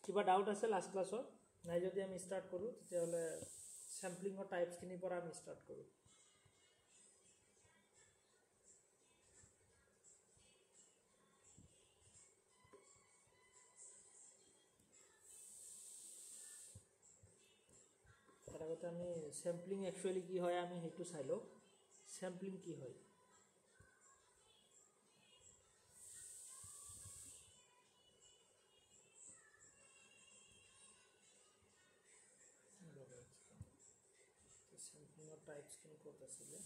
কিবা ডাউট আছে লাষ্ট ক্লাছত নাই যদি আমি ষ্টাৰ্ট কৰোঁ তেতিয়াহ'লে চেম্পলিঙৰ টাইপছখিনিৰ পৰা আমি ষ্টাৰ্ট কৰোঁ তাৰ আগতে আমি চেম্পলিং একচুৱেলি কি হয় আমি সেইটো চাই লওঁ চেম্পলিং কি হয় চেম্পলিঙৰ টাইপছখিনি ক'ত আছিলে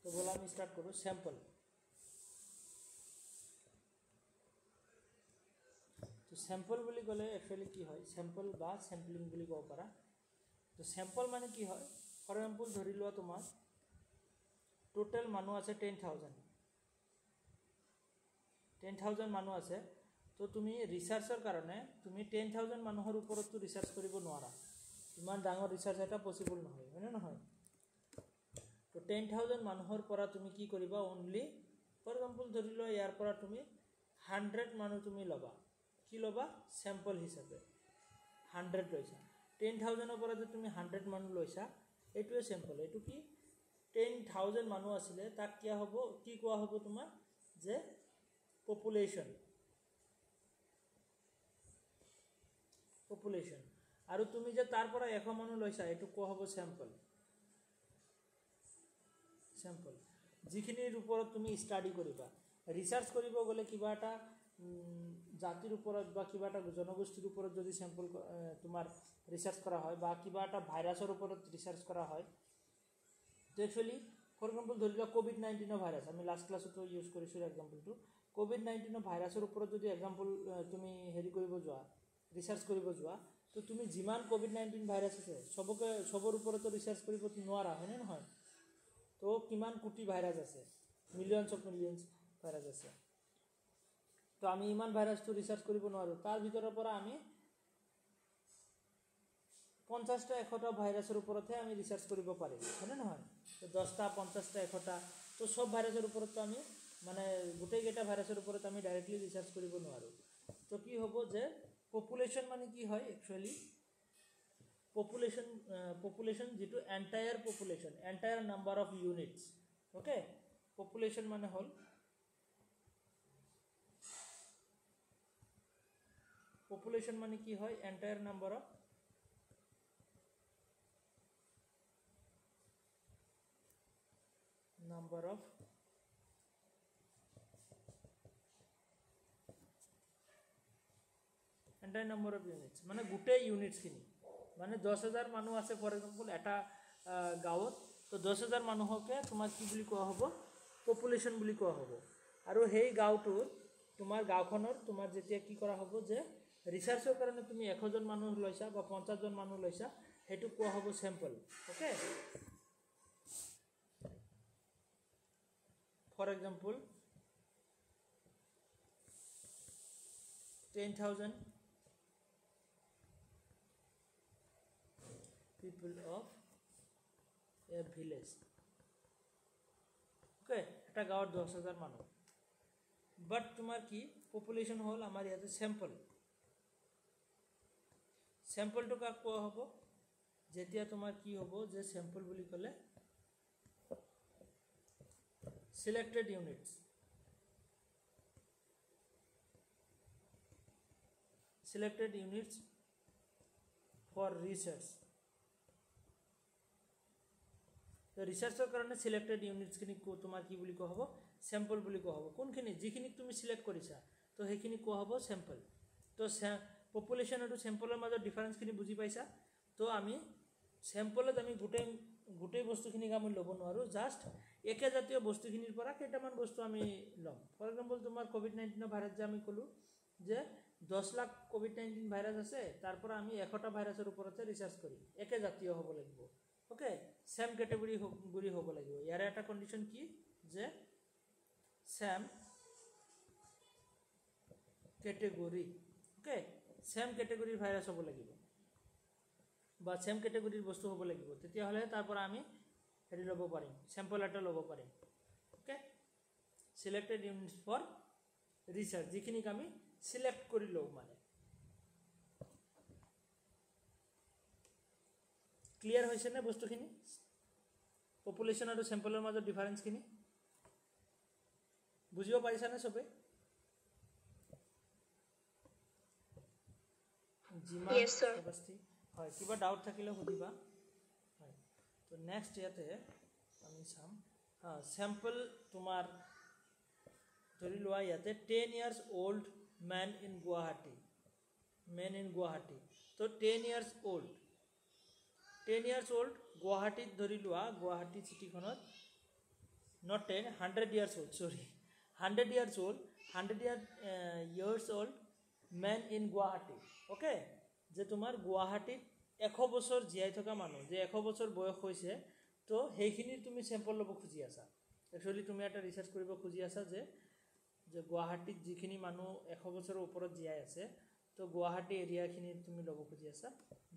तो बोला আমি স্টার্ট করব স্যাম্পল তো স্যাম্পল বুলি ক'লে একচুয়ালি কি হয় স্যাম্পল বা স্যাম্পলিং বুলি ক'ব পাৰা তো স্যাম্পল মানে কি হয় ফৰ এক্সাম্পল ধৰি লোৱা তোমাৰ টোটাল মানুহ আছে 10000 মানুহ আছে তো তুমি ৰিসাৰ্চৰ কাৰণে তুমি 10000 মানুহৰ ওপৰতো ৰিসাৰ্চ কৰিব নোৱাৰা ইমান ডাঙৰ ৰিসাৰ্চ এটা পসিবল নহয় হয়নে নহয় তো 10000 মানুহৰ পৰা তুমি কি কৰিবা অনলি ফৰ এক্সাম্পল ধৰি লোৱা ইয়াৰ পৰা তুমি 100 মানুহ তুমি লবা কি লবা স্যাম্পল হিচাপে 100 লৈছা 10000 ৰ পৰা যে তুমি 100 মানুহ লৈছা এটোৱে স্যাম্পল এটো কি 10000 মানুহ আছিল তাক কি হ'ব কি কোৱা হ'ব তোমাৰ যে পপুলেশন আৰু তুমি যে তাৰ পৰা 100 মানুহ লৈছা এটো কোৱা হ'ব স্যাম্পল স্যাম্পল যিখিনিৰ ওপৰত তুমি ষ্টাডি কৰিবা ৰিসাৰ্চ কৰিব গলে কিবা এটা জাতিৰ ওপৰত বা কিবা এটা জনগোষ্ঠীৰ ওপৰত যদি স্যাম্পল তোমাৰ ৰিসাৰ্চ কৰা হয় বা কিবা এটা ভাইৰাছৰ ওপৰত ৰিসাৰ্চ কৰা হয় তো একচুয়ালি ফৰ এক্সাম্পল ধৰি লোৱা কোভিড-19 ভাইৰাছ আমি লাষ্ট ক্লাছতো ইউজ কৰিছো এক্সাম্পলটো কোভিড-19 ভাইৰাছৰ ওপৰত যদি এক্সাম্পল তুমি হেৰি কৰিব যোৱা ৰিসাৰ্চ কৰিব যোৱা তো তুমি যিমান কোভিড-19 ভাইৰাছ আছে সবৰ ওপৰত ৰিসাৰ্চ কৰিব নোৱাৰা হয়নে নহয় তো কিমান কোটি ভাইৰাছ আছে মিলিয়নছ অফ মিলিয়নছ ভাইৰাছ আছে তো আমি ইমান ভাইৰাছটো ৰিসাৰ্চ কৰিব নোৱাৰো তাৰ ভিতৰৰ পৰা আমি 50টা 100টা ভাইৰাছৰ ওপৰতহে আমি ৰিসাৰ্চ কৰিব পাৰিম হয়নে নহয় তো 10টা 50টা 100টা তো সব ভাইৰাছৰ ওপৰত আমি মানে গোটেই কেইটা ভাইৰাছৰ ওপৰত আমি ডাইৰেক্টলি ৰিসাৰ্চ কৰিব নোৱাৰো তো কি হ'ব যে পপুলেশন মানে কি হয় একচুয়ালি population যেটো entire number of units okay population মানে হল population মানে কি হয় entire number of entire number of units মানে গোটেই ইউনিটস খিনি মানে 10000 মানুহ আছে ফৰ এক্সাম্পল এটা গাঁৱত তো 10000 মানুহকে তোমাৰ কি বুলি কোৱা হ'ব পপুলেশন বুলি কোৱা হ'ব আৰু হেই গাঁৱটোৰ তোমাৰ গাঁওখনৰ তোমাৰ যেতিয়া কি কৰা হ'ব যে ৰিসাৰ্চৰ কাৰণে তুমি 1000 মানুহ লৈছা বা 50 জন মানুহ লৈছা হেতু কোৱা হ'ব sample okay for example 10000 people of a village okay এটা গাঁৱৰ 10000 মানুহ বাট তোমাৰ কি পপুলেশন হল আমাৰ ইয়াতে স্যাম্পলটো কাক কোৱা হ'ব যেতিয়া তোমাৰ কি হ'ব যে স্যাম্পল বুলি ক'লে selected units for research তো ৰিচাৰ্চৰ কাৰণে সিলেক্টেড ইউনিটছখিনি তোমাৰ কি বুলি কোৱা হ'ব স্যাম্পল বুলি কোৱা হ'ব কোনখিনি যিখিনি তুমি সিলেক্ট কৰিছা তো সেইখিনি কোৱা হ'ব স্যাম্পল তো পপুলেশ্যন আৰু স্যাম্পলৰ মাজত ডিফাৰেন্সখিনি বুজি পাইছা তো আমি স্যাম্পলত আমি গোটেই বস্তুখিনিক আমি ল'ব নোৱাৰোঁ জাষ্ট একে জাতীয় বস্তুখিনিৰ পৰা কেইটামান বস্তু আমি ল'ম ফৰ এক্সাম্পল তোমাৰ কোভিড-19 ভাইৰাছ যে আমি ক'লোঁ যে 10 লাখ কোভিড-19 ভাইৰাছ আছে তাৰ পৰা আমি 100টা ভাইৰাছৰ ওপৰতে ৰিচাৰ্চ কৰিম একে জাতীয় হ'ব লাগিব ওকে সেম ক্যাটেগৰি গুলি হ'ব লাগিব ইয়াৰ এটা কন্ডিশন কি যে সেম ক্যাটেগৰি ওকে সেম ক্যাটেগৰিৰ ভাইৰাছ হ'ব লাগিব বা সেম ক্যাটেগৰিৰ বস্তু হ'ব লাগিব তেতিয়া হলে তাৰ পৰা আমি হেৰি ল'ব পাৰিম স্যাম্পল এটা ল'ব পাৰিম okay selected units for research যিখিনি আমি সিলেক্ট কৰি লওঁ মানে ক্লিয়াৰ হৈছে নে বস্তুখিনি পপুলেশ্যন আৰু স্যাম্পলৰ মাজত ডিফাৰেন্সখিনি বুজিব পাৰিছা নে সবে জিমা সবস্তি হয় কিবা ডাউট থাকিলে সুধিবা হয় তো নেক্সট ইয়াতে আমি চাম স্যাম্পল তোমাৰ ধৰি লোৱা ইয়াতে 10 years old man in Guwahati তো 10 years old গুৱাহাটীত ধৰি লোৱা Guwahati চিটিখনত not 10 100 years old sorry 100 years old man in Guwahati okay যে তোমাৰ গুৱাহাটীত 100 বছৰ জীয়াই থকা মানুহ যে 100 বছৰ বয়স হৈছে তো সেইখিনি তুমি স্যাম্পল ল'ব খুজি আছা একচুয়ালি তুমি এটা ৰিচাৰ্চ কৰিব খুজি আছা যে গুৱাহাটীত যিখিনি মানুহ 100 বছৰৰ ওপৰত জীয়াই আছে তো গুৱাহাটী এৰিয়াখিনি তুমি ল'ব খুজি আছা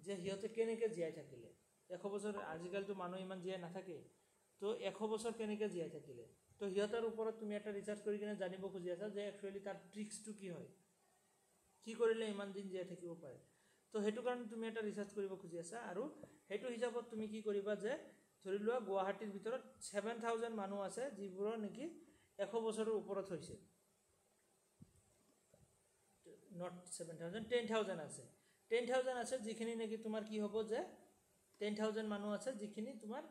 যে হিয়তে কেনেকৈ জীয়াই থাকিলে 100 বছৰ আজিকালতো মানুহ ইমান জীয়াই নাথাকে তো 100 বছৰ কেনেকৈ জীয়াই থাকিলে তো হিয়তৰ ওপৰত তুমি এটা ৰিচাৰ্চ কৰি কিনে জানিব খুজি আছা যে একচুয়ালি তাৰ ট্ৰিক্সটো কি হয় কি কৰিলে ইমান দিন জীয়াই থাকিব পাৰে তো হেতু কাৰণ তুমি এটা ৰিচাৰ্চ কৰিব খুজি আছা আৰু হেতু হিচাপত তুমি কি কৰিবা যে ধৰি লোৱা গুৱাহাটীৰ ভিতৰত 7000 মানুহ আছে যিবোৰৰ নেকি 100 বছৰৰ ওপৰত হৈছে not 7000 10000 আছে 10000 আছে যিখিনি নেকি তোমাৰ কি হ'ব যে 10000 মানুহ আছে যিখিনি তোমাৰ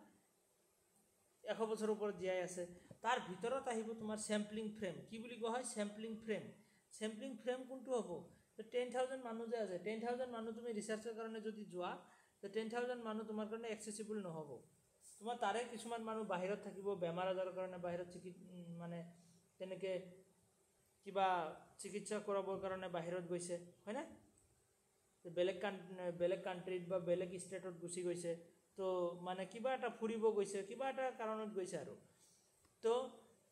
100 বছৰৰ ওপৰত জীয়াই আছে তাৰ ভিতৰত আহিব তোমাৰ স্যাম্পলিং ফ্ৰেম কি বুলি কোৱা হয় স্যাম্পলিং ফ্ৰেম কোনটো হ'ব তো 10000 মানুহ যে আছে 10000 মানুহ তুমি ৰিচাৰ্চৰ কাৰণে যদি যোৱা তো 10000 মানুহ তোমাৰ কাৰণে এক্সেসিবল নহব তোমাৰ তাৰে কিছুমান মানুহ বাহিৰত থাকিব বেমাৰ আজাৰৰ কাৰণে বাহিৰত মানে তেনেকে কিবা চিকিৎসা কৰাবৰ কাৰণে বাহিৰত গৈছে হয় না বেলেগ কান্ট্ৰিত বা বেলেগ ষ্টেটত গুচি গৈছে তো মানে কিবা এটা ফুৰিব গৈছে কিবা এটা কাৰণত গৈছে আৰু তো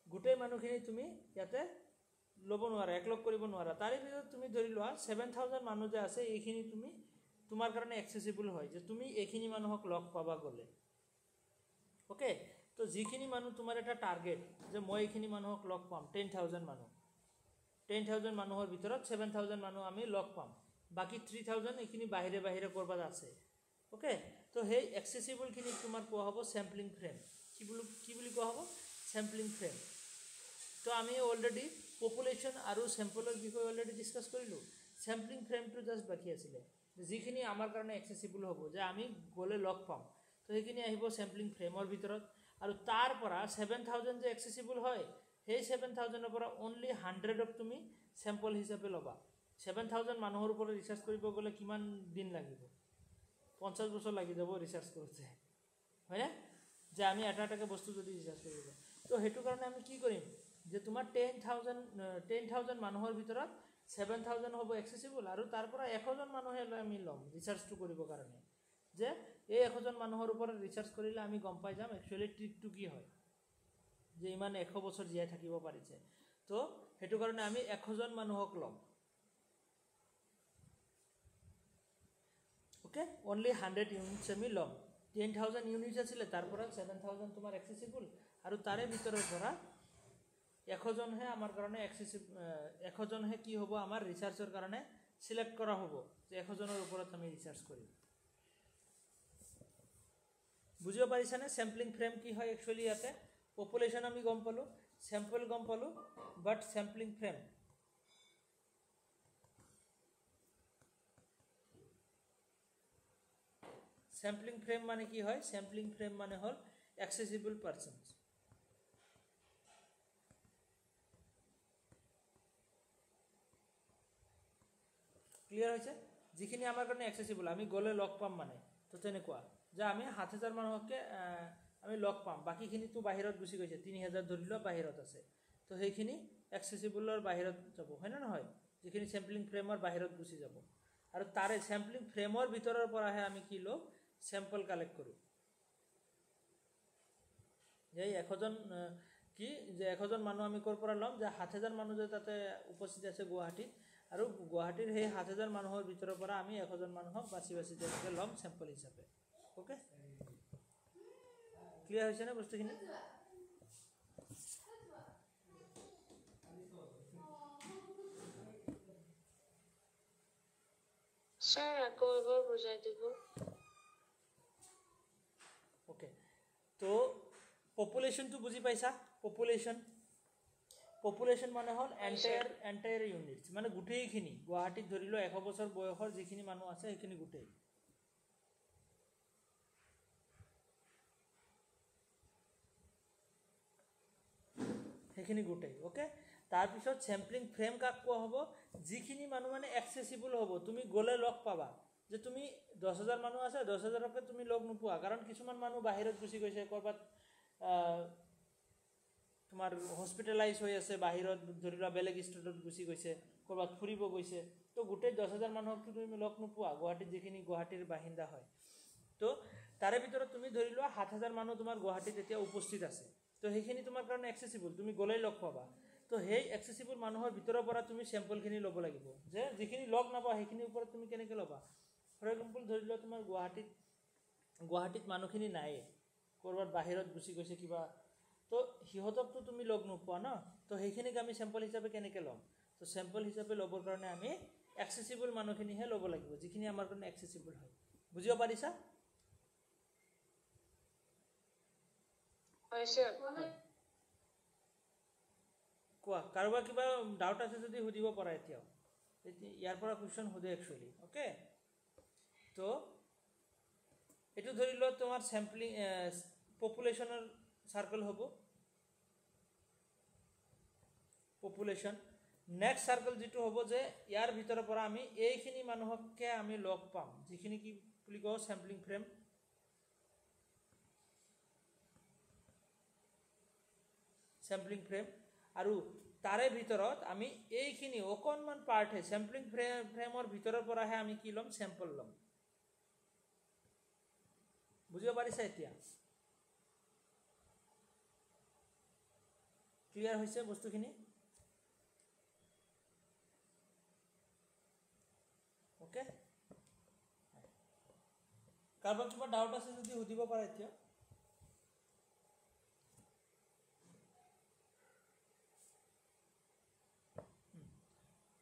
গোটেই মানুহখিনি তুমি ইয়াতে ল'ব নোৱাৰা একলগ কৰিব নোৱাৰা তাৰে ভিতৰত তুমি ধৰি লোৱা 7000 মানুহ যে আছে এইখিনি তুমি তোমাৰ কাৰণে এক্সেসিবল হয় যে তুমি এইখিনি মানুহক লগ পাবা গলে ওকে তো যিখিনি মানুহ তোমাৰ এটা টাৰ্গেট যে মই এইখিনি মানুহক লগ পাম 10000 মানুহ 10000 মানুহৰ ভিতৰত 7000 মানুহ আমি লগ পাম বাকি 3000 এইখিনি বাহিৰে কৰবাত আছে ওকে তো সেই এক্সেসিবল খিনি তোমাৰ কোৱা হ'ব স্যাম্পলিং ফ্ৰেম কি বুলি কোৱা হ'ব স্যাম্পলিং ফ্ৰেম তো আমি অলৰেডি পপুলেশ্যন আৰু স্যাম্পলৰ বিষয়ে অলৰেডি ডিসকাস কৰিলো স্যাম্পলিং ফ্ৰেমটো জাস্ট বাকি আছিল যিখিনি আমাৰ কাৰণে এক্সেসিবল হ'ব যে আমি গলে লগ পাম তো সেইখিনি আহিব স্যাম্পলিং ফ্ৰেমৰ ভিতৰত আৰু তাৰ পৰা 7000 যে এক্সেসিবল হয় সেই 7000 ৰ পৰা only 100 অফ তুমি স্যাম্পল হিচাপে ল'বা 7000 মানুহৰ ওপৰত ৰিচাৰ্চ কৰিব গলে কিমান দিন লাগিব 50 বছৰ লাগি যাব ৰিচাৰ্চ কৰোতে হয় না যে আমি এটাকে বস্তু যদি ৰিচাৰ্চ কৰিব তো হেতু কাৰণে আমি কি কৰিম যে তোমাৰ 10000 মানুহৰ ভিতৰত 7000 হ'ব এক্সেসিবল আৰু তাৰ পৰা 1000 মানুহে আমি ল'ম ৰিচাৰ্চটো কৰিব কাৰণে যে এই 1000 মানুহৰ ওপৰত ৰিচাৰ্চ কৰিলে আমি গম পাই যাম একচুয়ালি ট্ৰিকটো কি হয় যে ইমান 100 বছৰ জীয়াই থাকিব পাৰিছে তো হেতু কাৰণে আমি 1000 মানুহক ল'ম ওকে only 100 ইউনিটস আমি ল'ম 10000 ইউনিটস আছিল তাৰ পৰা 7000 তোমাৰ এক্সেসিবল আৰু তাৰে ভিতৰৰ পৰা 1000 হে আমাৰ কাৰণে এক্সেসিবল 1000 হে কি হ'ব আমাৰ ৰিচাৰ্চৰ কাৰণে সিলেক্ট কৰা হ'ব যে 1000 ৰ ওপৰত আমি ৰিচাৰ্চ কৰিম বুজিব পাৰিছানে স্যাম্পলিং ফ্ৰেম কি হয় একচুয়ালি ইয়াতে পপুলেশ্যন আমি গম পালো স্যাম্পল গম পালো বাট স্যাম্পলিং ফ্ৰেম স্যাম্পলিং ফ্ৰেম মানে কি হয় স্যাম্পলিং ফ্ৰেম মানে হল accessible persons. ক্লিয়াৰ হৈছে যিখিনি আমাৰ কাৰণে এক্সেসিবল আমি গ'লে লগ পাম মানে তো তেনেকুৱা যে আমি ৭,০০০ মানুহকে আমি লগ পাম বাকিখিনিতো বাহিৰত গুচি গৈছে ৩,০০০ ধৰি লোৱা বাহিৰত আছে তো সেইখিনি এক্সেসিবলৰ বাহিৰত যাব হয় না নহয় যিখিনি চেম্পলিং ফ্ৰেমৰ বাহিৰত গুচি যাব আৰু তাৰে চেম্পলিং ফ্ৰেমৰ ভিতৰৰ পৰাহে আমি কি লওঁ চেম্পল কালেক্ট কৰোঁ যে ১০০জন কি যে ১০০জন মানুহ আমি ক'ৰ পৰা ল'ম যে ৭,০০০ মানুহ যে তাতে উপস্থিত আছে গুৱাহাটীত আৰু গুৱাহাটীৰ সেই ৭,০০০ মানুহৰ ভিতৰৰ পৰা আমি ১০০জন মানুহক বাছি বাছি তেনেকৈ ল'ম চেম্পল হিচাপে ওকে ক্লিয়াৰ হৈছে নে বস্তুখিনি স্যাৰ আকৌ এবাৰ বুজাই দিব ওকে তো পপুলেশ্যনটো বুজি পাইছা পপুলেশ্যন মানে হ'ল এণ্টায়াৰ ইউনিটছ মানে গোটেইখিনি গুৱাহাটীত ধৰি লোৱা ১০০ বছৰ বয়সৰ যিখিনি মানুহ আছে সেইখিনি গোটেই ওকে তাৰপিছত চেম্পলিং ফ্ৰেম কাক কোৱা হ'ব যিখিনি মানুহ মানে এক্সেসিবল হ'ব তুমি গ'লে লগ পাবা যে তুমি ১০,০০০ মানুহ আছে ১০,০০০কে তুমি লগ নোপোৱা কাৰণ কিছুমান মানুহ বাহিৰত গুচি গৈছে ক'ৰবাত তোমাৰ হস্পিটেলাইজ হৈ আছে বাহিৰত ধৰি লোৱা বেলেগ ষ্টেটত গুচি গৈছে ক'ৰবাত ফুৰিব গৈছে তো গোটেই ১০,০০০ মানুহকতো তুমি লগ নোপোৱা গুৱাহাটীত যিখিনি গুৱাহাটীৰ বাসিন্দা হয় তো তাৰে ভিতৰত তুমি ধৰি লোৱা ৭,০০০ মানুহ তোমাৰ গুৱাহাটীত এতিয়া উপস্থিত আছে তো সেইখিনি তোমাৰ কাৰণে এক্সেসিবল তুমি গ'লেই লগ পাবা তো সেই এক্সেসিবল মানুহৰ ভিতৰৰ পৰা তুমি চেম্পলখিনি ল'ব লাগিব যে যিখিনি লগ নাপা সেইখিনিৰ ওপৰত তুমি কেনেকৈ ল'বা ফৰ এক্সাম্পল ধৰি লোৱা তোমাৰ গুৱাহাটীত মানুহখিনি নায়ে ক'ৰবাত বাহিৰত গুচি গৈছে কিবা তো সিহঁতকতো তুমি লগ নোপোৱা ন তো সেইখিনিক আমি চেম্পল হিচাপে কেনেকৈ ল'ম তো চেম্পল হিচাপে ল'বৰ কাৰণে আমি এক্সেসিবল মানুহখিনিহে ল'ব লাগিব যিখিনি আমাৰ কাৰণে এক্সেসিবল হয় বুজিব পাৰিছা হয় স্যাৰ কোৱা কাৰোবাৰ কিবা ডাউট আছে যদি সুধিব পাৰা এতিয়াও ইয়াৰ পৰা কুৱেশ্যন সোধে একচুৱেলি ওকে তো এইটো ধৰি লোৱা তোমাৰ চেম্পলিং পপুলেশ্যনৰ চাৰ্কেল হ'ব পপুলেশ্যন নেক্সট চাৰ্কেল যিটো হ'ব যে ইয়াৰ ভিতৰৰ পৰা আমি এইখিনি মানুহকে আমি লগ পাম যিখিনি কি বুলি কওঁ চেম্পলিং ফ্ৰেম আৰু তাৰে ভিতৰত আমি এইখিনি অকণমান পাৰ্টহে চেম্পলিং ফ্ৰেমৰ ভিতৰৰ পৰাহে আমি কি ল'ম চেম্পল ল'ম বুজিব পাৰিছা এতিয়া ক্লিয়াৰ হৈছে বস্তুখিনি ওকে কাৰোবাৰ কিবা ডাউট আছে যদি সুধিব পাৰে এতিয়া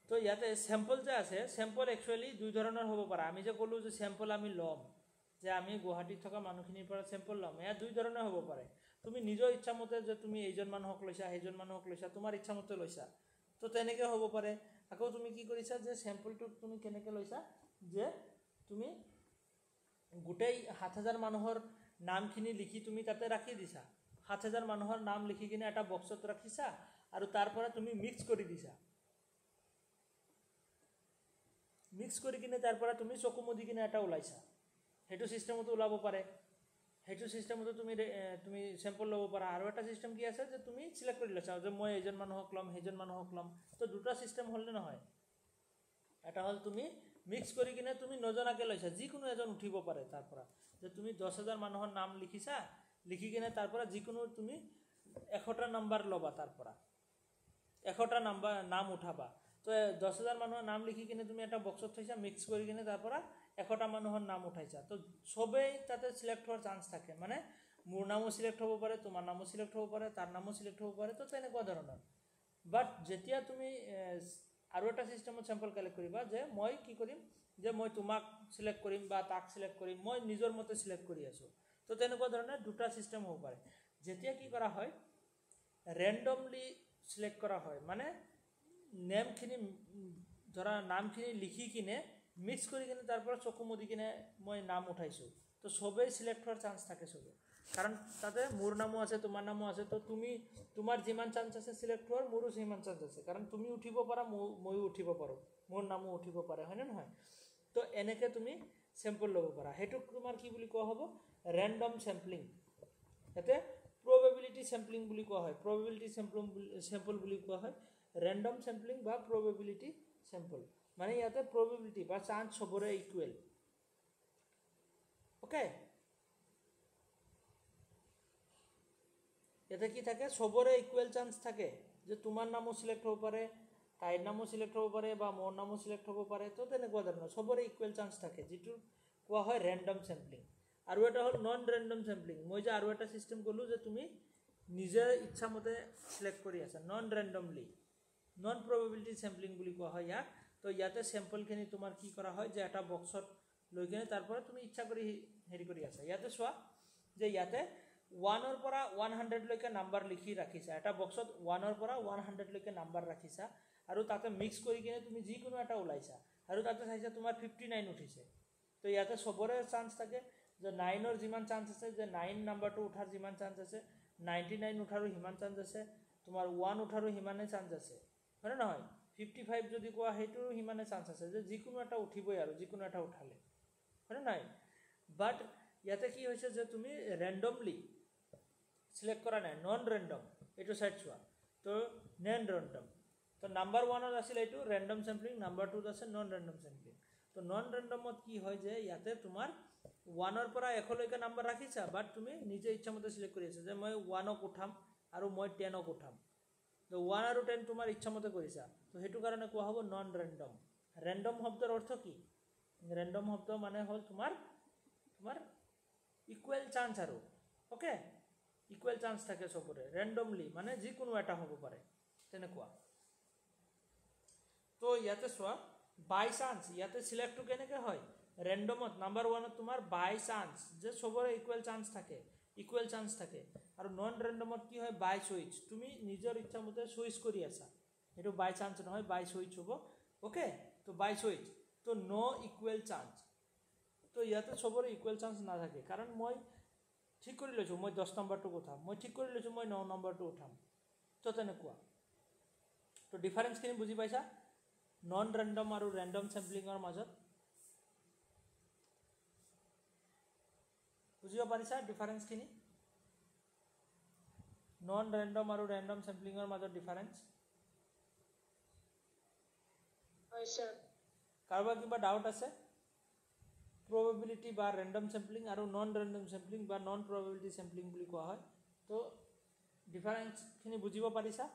তো ইয়াতে চেম্পল যে আছে চেম্পল একচুৱেলি দুই ধৰণৰ হ'ব পাৰে আমি যে ক'লোঁ যে চেম্পল আমি ল'ম যে আমি গুৱাহাটীত থকা মানুহখিনিৰ পৰা চেম্পল ল'ম এয়া দুই ধৰণৰ হ'ব পাৰে তুমি নিজৰ ইচ্ছামতে যে তুমি এইজন মানুহক লৈছা সেইজন মানুহক লৈছা তোমাৰ ইচ্ছামতে লৈছা তো তেনেকৈ হ'ব পাৰে আকৌ তুমি কি কৰিছা যে চেম্পলটো তুমি কেনেকৈ লৈছা যে তুমি গোটেই ৭,০০০ মানুহৰ নামখিনি লিখি তুমি তাতে ৰাখি দিছা ৭,০০০ মানুহৰ নাম লিখি কিনে এটা বক্সত ৰাখিছা আৰু তাৰ পৰা তুমি মিক্স কৰি দিছা মিক্স কৰি কিনে তাৰ পৰা তুমি চকু মুদি কিনে এটা ওলাইছা সেইটো চিষ্টেমতো ওলাব পাৰে সেইটো চিষ্টেমতো তুমি চেম্পল ল'ব পাৰা আৰু এটা চিষ্টেম কি আছে যে তুমি চিলেক্ট কৰি লৈছা যে মই এইজন মানুহক ল'ম সেইজন মানুহক ল'ম তো দুটা চিষ্টেম হ'লনে নহয় এটা হ'ল তুমি মিক্স কৰি কিনে তুমি নজনাকৈ লৈছা যিকোনো এজন উঠিব পাৰে তাৰ পৰা যে তুমি ১০,০০০ মানুহৰ নাম লিখিছা লিখি কিনে তাৰ পৰা যিকোনো তুমি ১০০টা নাম্বাৰ ল'বা তাৰ পৰা ১০০টা নাম উঠাবা তো ১০,০০০ মানুহৰ নাম লিখি কিনে তুমি এটা বক্সত থৈছা মিক্স কৰি কিনে তাৰ পৰা ১০০টা মানুহৰ নাম উঠাইছা তো চবেই তাতে চিলেক্ট হোৱাৰ চান্স থাকে মানে মোৰ নামো চিলেক্ট হ'ব পাৰে তোমাৰ নামো চিলেক্ট হ'ব পাৰে তাৰ নামো চিলেক্ট হ'ব পাৰে তো তেনেকুৱা ধৰণৰ বাট যেতিয়া তুমি আৰু এটা চিষ্টেমত চেম্পল কালেক্ট কৰিবা যে মই কি কৰিম যে মই তোমাক চিলেক্ট কৰিম বা তাক চিলেক্ট কৰিম মই নিজৰ মতে চিলেক্ট কৰি আছোঁ তো তেনেকুৱা ধৰণৰ দুটা চিষ্টেম হ'ব পাৰে যেতিয়া কি কৰা হয় ৰেণ্ডমলি চিলেক্ট কৰা হয় মানে নেমখিনি ধৰা নামখিনি লিখি কিনে মিক্স কৰি কিনে তাৰ পৰা চকু মুদি কিনে মই নাম উঠাইছোঁ তো চবেই চিলেক্ট হোৱাৰ চান্স থাকে চবেই কাৰণ তাতে মোৰ নামো আছে তোমাৰ নামো আছে তো তুমি তোমাৰ যিমান চান্স আছে সিলেক্ট হোৱাৰ মোৰো সিমান চান্স আছে কাৰণ তুমি উঠিব পাৰা ময়ো উঠিব পাৰোঁ মোৰ নামো উঠিব পাৰে হয়নে নহয় তো এনেকৈ তুমি চেম্পল ল'ব পাৰা সেইটোক তোমাৰ কি বুলি কোৱা হ'ব ৰেণ্ডম চেম্পলিং ইয়াতে probability sampling বুলি কোৱা হয় probability sample বুলি কোৱা হয় random sampling বা probability sample মানে ইয়াতে probability বা chance সবৰে equal ওকে ইয়াতে কি থাকে সবৰে equal chance থাকে যে তোমাৰ নামো সিলেক্ট হ'ব পাৰে তাইৰ নামো সিলেক্ট হ'ব পাৰে বা মোৰ নামো সিলেক্ট হ'ব পাৰে তো তেনেকুৱা ধৰণৰ সবৰে equal chance থাকে যেটো কোৱা হয় random sampling আৰু এটা হল নন ৰেন্ডম স্যাম্পলিং মই যে আৰু এটা সিস্টেম কলো যে তুমি নিজে ইচ্ছা মতে সিলেক্ট কৰি আছা নন ৰেন্ডমলি নন প্ৰবাবিলিটি স্যাম্পলিং বুলি কোৱা হয় ইয়াক তো ইয়াতে স্যাম্পল খিনি তোমাৰ কি কৰা হয় যে এটা বক্সত লৈ কিনে তাৰ পৰা তুমি ইচ্ছা কৰি হেৰি কৰি আছা ইয়াতে চোৱা যে ইয়াতে 1 ৰ পৰা 100 লৈকে নাম্বাৰ লিখি ৰাখিছা এটা বক্সত 1 ৰ পৰা 100 লৈকে নাম্বাৰ ৰাখিছা আৰু তাতে মিক্স কৰি কিনে তুমি যিকোনো এটা ওলাইছা আৰু তাতে চাইছা তোমাৰ 59 উঠিছে তো ইয়াতে সবৰে চান্স থাকে যে 9 ৰ যিমান চান্স আছে যে 9 নাম্বাৰটো উঠাৰ যিমান চান্স আছে 99 উঠাৰো হিমান চান্স আছে তোমাৰ 1 উঠাৰো হিমানে চান্স আছে হয় না নহয় 55 যদি কোৱা হেইটোৰো হিমানে চান্স আছে যে যিকোনো এটা উঠিবই আৰু যিকোনো এটা উঠালে হয় না নাই বাট ইয়াতে কি হৈছে যে তুমি ৰেন্ডমলি সিলেক্ট কৰা নাই নন ৰেন্ডম এটো সাইড চোৱা তো নন ৰেন্ডম তো নাম্বাৰ 1 ত আছিল এটো ৰেন্ডম স্যাম্পলিং নাম্বাৰ 2 ত আছে নন ৰেন্ডম স্যাম্পলিং তো নন ৰেন্ডমত কি হয় যে ইয়াতে তোমাৰ 1 ৰ পৰা 1 লৈকে নাম্বাৰ ৰাখিছা বাট তুমি নিজে ইচ্ছা মতে সিলেক্ট কৰি আছা যে মই 1 ক উঠাম আৰু মই 10 ক উঠাম তো 1 আৰু 10 তোমাৰ ইচ্ছা মতে কৰিছা তো হেতু কাৰণে কোৱা হ'ব নন ৰেন্ডম ৰেন্ডম শব্দৰ অৰ্থ কি ৰেন্ডম শব্দ মানে হল তোমাৰ ইকুৱেল চান্স আৰু ওকে ইকুৱেল চান্স থাকে সবৰে ৰেন্ডমলি মানে যিকোনো এটা হ'ব পাৰে তেনেকুৱা তো ইয়াতে চোৱা বাই চান্স ইয়াতে সিলেক্ট কেনেকৈ হয় ৰেন্ডমত নাম্বাৰ 1 ত তোমাৰ বাই চান্স যে সবৰে ইকুৱেল চান্স থাকে আৰু নন ৰেন্ডমত কি হয় বাই চুইচ তুমি নিজৰ ইচ্ছা মতে চুইচ কৰি আছা এটো বাই চান্স নহয় বাই চুইচ হ'ব ওকে তো বাই চুইচ তো নো ইকুৱেল চান্স তো ইয়াতে সবৰে ইকুৱেল চান্স না থাকে কাৰণ মই ঠিক কৰি লৈছো মই 10 নম্বৰটো উঠাম মই ঠিক কৰি লৈছো মই 9 নম্বৰটো উঠাম তো তেনেকুৱা তো ডিফাৰেন্স খিনি বুজি পাইছা নন ৰেন্ডম আৰু ৰেন্ডম স্যাম্পলিংৰ মাজত বুজিব পাৰিছা ডিফাৰেন্স খিনি নন ৰেন্ডম আৰু ৰেন্ডম স্যাম্পলিংৰ মাজত ডিফাৰেন্স হয় স্যাৰ কাৰোবাৰ কিবা ডাউট আছে probability বা ৰেন্ডম স্যাম্পলিং আৰু নন ৰেন্ডম স্যাম্পলিং বা নন probability স্যাম্পলিং বুলি কোৱা হয় তো ডিফাৰেন্স খিনি বুজিব পাৰিছা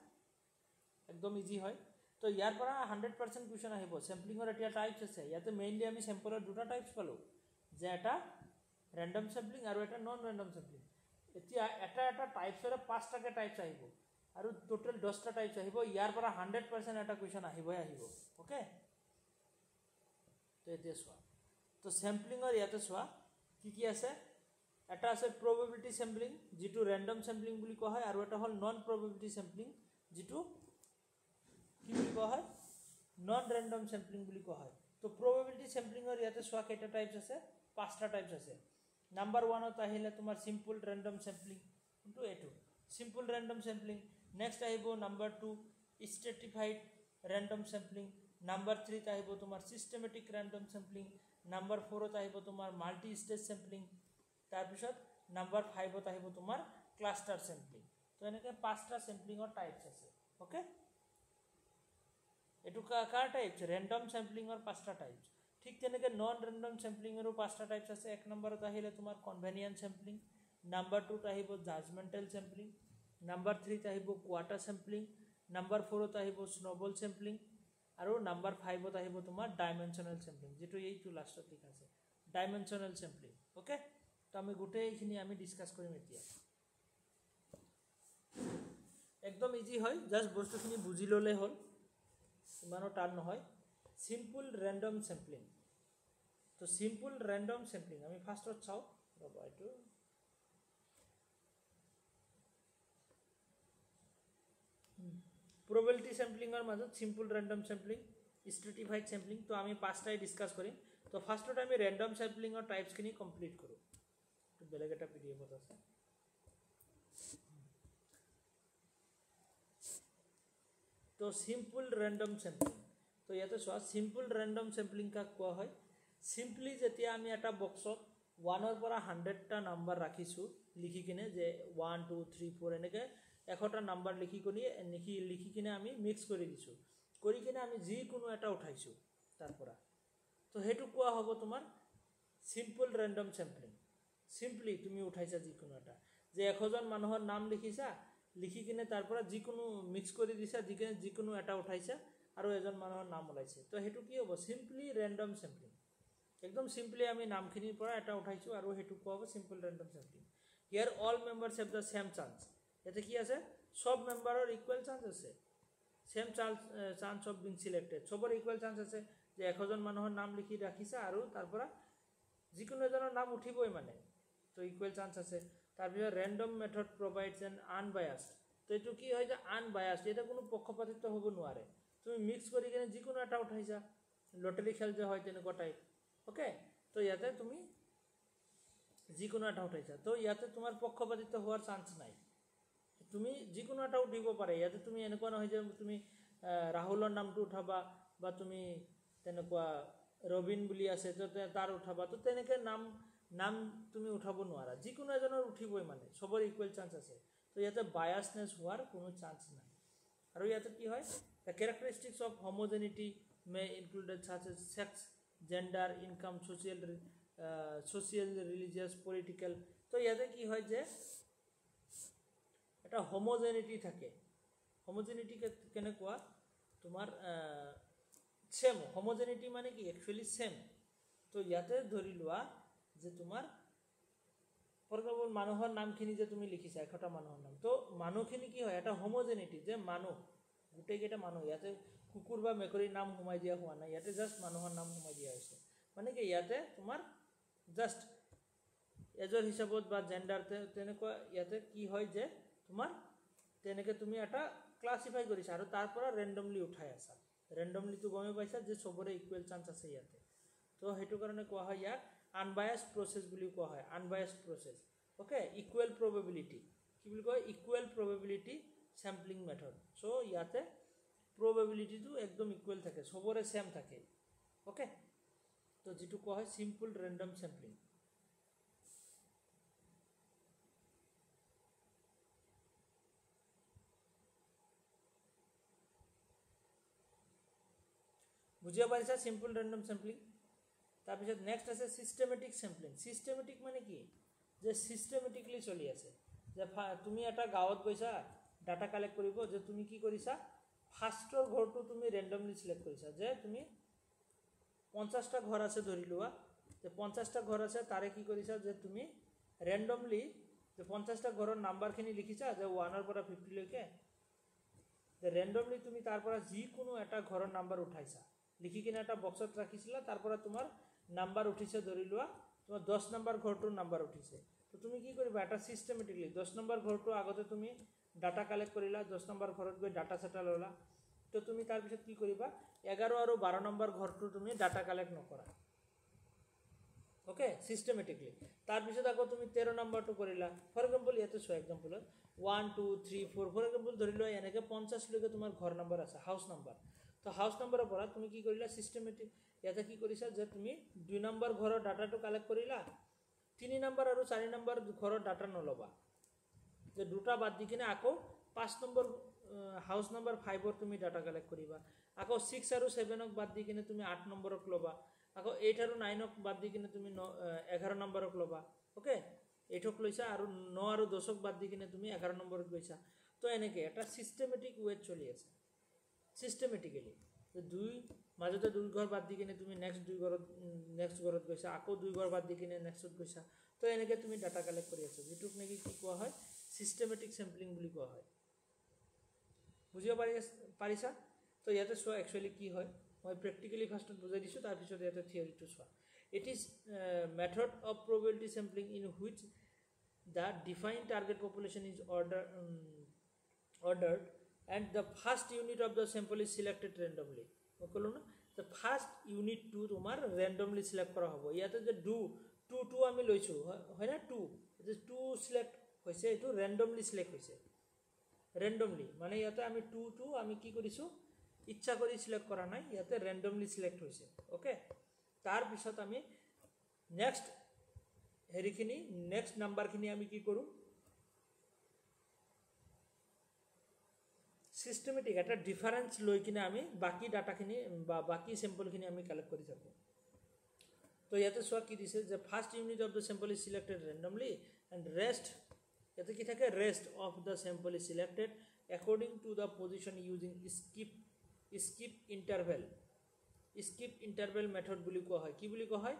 একদম ইজি হয় তো ইয়াৰ পৰা 100% কোৱেশ্চন আহিব স্যাম্পলিংৰ এটা টাইপস আছে ইয়াতে মেইনলি আমি স্যাম্পলৰ দুটা টাইপস পালো যে এটা ৰেন্ডম স্যাম্পলিং আৰু এটা নন ৰেন্ডম স্যাম্পলিং এতিয়া এটা টাইপসৰ 5টাকে টাইপস আহিব আৰু টোটাল 10টা টাইপস আহিব ইয়াৰ পৰা 100% এটা কোৱেশ্চন আহিবই ওকে তো এতিয়া চোৱা তো স্যাম্পলিংৰ ইয়াতে চোৱা কি আছে এটা আছে probability sampling যেটো ৰেন্ডম স্যাম্পলিং বুলি কোৱা হয় আৰু এটা হল নন probability sampling যেটো কি বুলি কোৱা হয় নন ৰেন্ডম স্যাম্পলিং বুলি কোৱা হয় তো probability sampling ইয়াতে চোৱা কেইটা টাইপস আছে 5টা টাইপস আছে নাম্বাৰ 1 ত আহিলে তোমাৰ simple random sampling কিন্তু এটো simple random sampling next আহিব number 2 stratified random sampling number 3 ত আহিব তোমাৰ systematic random sampling নাম্বাৰ 4 ত আহিব তোমাৰ মাল্টি স্টেজ sampling তাৰ পিছত নাম্বাৰ 5 ত আহিব তোমাৰ ক্লাস্টাৰ sampling তো এনেকে 5টা sampling টাইপস আছে ওকে এটো কাৰ টাইপস ৰেন্ডম স্যাম্পলিংৰ 5টা টাইপস ঠিক তেনেকে নন ৰেন্ডম স্যাম্পলিংৰো 5টা টাইপস আছে এক নম্বৰত আহিলে তোমাৰ কনভেনিয়েন্ট স্যাম্পলিং নাম্বাৰ 2 ত আহিব জাজমেন্টাল স্যাম্পলিং নাম্বাৰ 3 ত আহিব কোৱাৰ্টাৰ স্যাম্পলিং নাম্বাৰ 4 ত আহিব স্নোবল স্যাম্পলিং আৰু নাম্বাৰ 5 ত আহিব তোমাৰ ডাইমেনশনাল স্যাম্পলিং যেটো এইটো লাষ্টত লিখা আছে ডাইমেনশনাল স্যাম্পলিং ওকে তো আমি গোটেইখিনি আমি ডিসকাস কৰিম এতিয়া একদম ইজি হয় জাস্ট বস্তুখিনি বুজি ললে হল ইমানো টান নহয় সিম্পল ৰেন্ডম স্যাম্পলিং তো সিম্পল ৰেন্ডম স্যাম্পলিং আমি ফাৰ্স্টত চাও ৰবা এটো probability sampling or মাজত simple random sampling stratified sampling তো আমি পাঁচটাই ডিসকাস কৰিম তো ফাৰ্স্টত আমি random sampling or types খিনি কমপ্লিট কৰো তো বেলেগ এটা পিডিএফত আছে তো সিম্পল ৰেণ্ডম চেম্পলিং তো ইয়াতে চোৱা সিম্পল ৰেণ্ডম চেম্পলিং কাক কোৱা হয় সিম্পলি যেতিয়া আমি এটা বক্সত 1 পৰা 100টা নাম্বাৰ ৰাখিছোঁ লিখি কিনে যে 1 2 3 4 এনেকৈ 100টা নাম্বাৰ লিখি কিনে আমি মিক্স কৰি দিছোঁ কৰি কিনে আমি যিকোনো এটা উঠাইছোঁ তাৰ পৰা তো সেইটো কোৱা হ'ব তোমাৰ সিম্পল ৰেণ্ডম চেম্পলিং সিম্পলি তুমি উঠাইছা যিকোনো এটা যে 100জন মানুহৰ নাম লিখিছা লিখি কিনে তাৰ পৰা যিকোনো মিক্স কৰি দিছা যিকোনো এটা উঠাইছা আৰু এজন মানুহৰ নাম ওলাইছে তো সেইটো কি হ'ব সিম্পলি ৰেণ্ডম চেম্পলিং একদম সিম্পলি আমি নামখিনিৰ পৰা এটা উঠাইছোঁ আৰু সেইটো কোৱা হ'ব simple random sampling here all members have the same chance ইয়াতে কি আছে সব মেম্বাৰৰ ইকুৱেল চান্স আছে same chance of being selected সবৰ ইকুৱেল চান্স আছে যে 100জন মানুহৰ নাম লিখি ৰাখিছা আৰু তাৰ পৰা যিকোনো এজনৰ নাম উঠিবই মানে তো ইকুৱেল চান্স আছে তাৰপিছত ৰেণ্ডম মেথড প্ৰভাইডছ এন আনবায়াছড তো এইটো কি হয় যে আনবায়াছড এটা কোনো পক্ষপাতিত্ব হ'ব নোৱাৰে তুমি মিক্স কৰি কিনে যিকোনো এটা উঠাইছা লটাৰী খেল যে হয় তেনেকুৱা টাইপ ওকে তো ইয়াতে তুমি যিকোনো এটা উঠাইছা তো ইয়াতে তোমাৰ পক্ষপাতিত্ব হোৱাৰ চান্স নাই তুমি যিকোনো এটা উঠিব পাৰে ইয়াতে তুমি এনেকুৱা নহয় যে তুমি ৰাহুলৰ নামটো উঠাবা বা তুমি তেনেকুৱা ৰবিন বুলি আছে তো তাৰ উঠাবা তো তেনেকৈ নাম তুমি উঠাব নোৱাৰা যিকোনো এজনৰ উঠিবই মানে সবৰ ইকুৱেল চান্স আছে তো ইয়াতে বায়াছনেছ হোৱাৰ কোনো চান্স নাই আৰু ইয়াতে কি হয় the characteristics of homogeneity may included such as sex gender income social religious political তো ইয়াতে কি হয় যে এটা হোমোজেনিটি থাকে হোমোজেনিটি কেনেকুৱা তোমাৰ সেম হোমোজেনিটি মানে কি একচুৱেলি সেম তো ইয়াতে ধৰি লোৱা যে তোমাৰ ফৰ এক্সাম্পল মানুহৰ নামখিনি যে তুমি লিখিছা 100টা মানুহৰ নাম তো মানুহখিনি কি হয় এটা হোমোজেনিটি যে মানুহ গোটেইকেইটা মানুহ ইয়াতে কুকুৰ বা মেকুৰীৰ নাম সোমাই দিয়া হোৱা নাই ইয়াতে জাষ্ট মানুহৰ নাম সোমাই দিয়া হৈছে মানে কি ইয়াতে তোমাৰ জাষ্ট এজৰ হিচাপত বা জেন্ডাৰ তেনেকুৱা ইয়াতে কি হয় যে তোমাৰ তেনেকৈ তুমি এটা ক্লাছিফাই কৰিছা আৰু তাৰ পৰা ৰেণ্ডমলি উঠাই আছা ৰেণ্ডমলিটো গমে পাইছা যে সবৰে ইকুৱেল চান্স আছে ইয়াতে তো সেইটো কাৰণে কোৱা হয় ইয়াক আনবায়াছড প্ৰচেছ বুলি কোৱা হয় আনবায়াছড প্ৰচেছ ওকে ইকুৱেল প্ৰবেবিলিটি কি বুলি কয় equal probability sampling method so ইয়াতে প্ৰবেবিলিটিটো একদম ইকুৱেল থাকে সবৰে সেম থাকে ওকে তো যেটো কোৱা হয় সিম্পল ৰেণ্ডম চেম্পলিং বুঝিব পাৰিছা সিম্পল ৰেণ্ডম চেম্পলিং তাৰপিছত নেক্সট আছে সিস্টেমেটিক চেম্পলিং সিস্টেমেটিক মানে কি যে সিস্টেমেটিকলি চলি আছে যে তুমি এটা গাঁৱত গৈছা ডাটা কালেক্ট কৰিব যে তুমি কি কৰিছা ফাৰ্ষ্টৰ ঘৰটো তুমি ৰেণ্ডমলি সিলেক্ট কৰিছা যে তুমি 50টা ঘৰ আছে ধৰি লোৱা যে 50টা ঘৰ আছে তাৰে কি কৰিছা যে তুমি ৰেণ্ডমলি যে 50টা ঘৰৰ নাম্বাৰখিনি লিখিছা যে 1 পৰা 50 লৈকে যে ৰেণ্ডমলি তুমি তাৰ পৰা যিকোনো এটা ঘৰৰ নাম্বাৰ উঠাইছা লিখি কিনে এটা বক্সত ৰাখিছিলা তাৰ পৰা তোমাৰ নাম্বাৰ উঠিছে ধৰি লোৱা তোমাৰ 10 নম্বৰ ঘৰটোৰ নাম্বাৰ উঠিছে তো তুমি কি কৰিবা এটা সিস্টেমেটিকলি 10 নম্বৰ ঘৰটো আগতে তুমি ডাটা কালেক্ট কৰিলা 10 নম্বৰ ঘৰত গৈ ডাটা সেটা ললা তো তুমি তাৰ পিছত কি কৰিবা 11 আৰু 12 নম্বৰ ঘৰটো তুমি ডাটা কালেক্ট নকৰা ওকে সিস্টেমেটিকলি তাৰ পিছত আকৌ তুমি 13 নম্বৰটো কৰিলা ফৰ এক্সাম্পল ইয়াতে সো এক্সাম্পল 1 2 3 4 ফৰ এক্সাম্পল ধৰি লোৱা এনেকে 50 লৈকে তোমাৰ ঘৰ নম্বৰ আছে হাউস নম্বৰ তো হাউস নম্বৰৰ পৰা তুমি কি কৰিলা সিস্টেমেটিক ইয়াতে কি কৰিছা যে তুমি 2 নম্বৰ ঘৰৰ ডাটাটো কালেক্ট কৰিলা 3 নম্বৰ আৰু 4 নম্বৰ ঘৰৰ ডাটা নলবা যে দুটা বাদ দি কিনে আকৌ 5 নম্বৰ হাউস নম্বৰ 5 ৰ তুমি ডাটা কালেক্ট কৰিবা আকৌ 6 আৰু 7 ক বাদ দি কিনে তুমি 8 নম্বৰক লবা আকৌ 8 আৰু 9 ক বাদ দি কিনে তুমি 11 নম্বৰক লবা ওকে 8 ক লৈছা আৰু 9 আৰু 10 ক বাদ দি কিনে তুমি 11 নম্বৰত গৈছা তো এনেকে এটা সিস্টেমেটিক ওয়ে চলি আছে সিস্টেমেটিক্যালি যে দুই মাজতে দুই ঘৰ বাদ দি কিনে তুমি নেক্সট ঘৰত গৈছা আকৌ দুই ঘৰ বাদ দি কিনে নেক্সটত গৈছা তো এনেকে তুমি ডাটা কালেক্ট কৰি আছা যেটোক নেকি কি কোৱা হয় সিস্টেমেটিক স্যাম্পলিং বুলি কোৱা হয় বুজিব পাৰিছা তো ইয়াতে চোৱা একচুয়ালি কি হয় মই প্ৰ্যাকটিক্যালি ফাৰ্স্টত বুজাই দিছো তাৰ পিছত ইয়াতে থিওৰিটো চোৱা it is method of probability sampling in which the defined target population is ordered and the first unit of the sample is selected randomly okolo na the first unit to tomar randomly select kora hobo yate je do 2 ami loisu hoy na 2 it is 2 select hoise etu randomly select hoise randomly মানে ইয়াতে আমি 2 আমি কি কৰিছোঁ ইচ্ছা কৰি select কৰা নাই ইয়াতে ৰেণ্ডমলি সিলেক্ট হৈছে ওকে তাৰ পিছত আমি নেক্সট হেৰিখিনি নেক্সট নাম্বাৰখিনি আমি কি কৰোঁ সিস্টেমেটিক এটা ডিফাৰেন্স লৈ কিনে আমি বাকি ডাটাখিনি বা বাকি স্যাম্পলখিনি আমি কালেক্ট কৰি থাকোঁ তো ইয়াতে চোৱা কি দিছে যে first unit of the sample is selected randomly and rest ইয়াতে কি থাকে rest of the sample is selected according to the position using skip interval method বুলি কোৱা হয় কি বুলি কোৱা হয়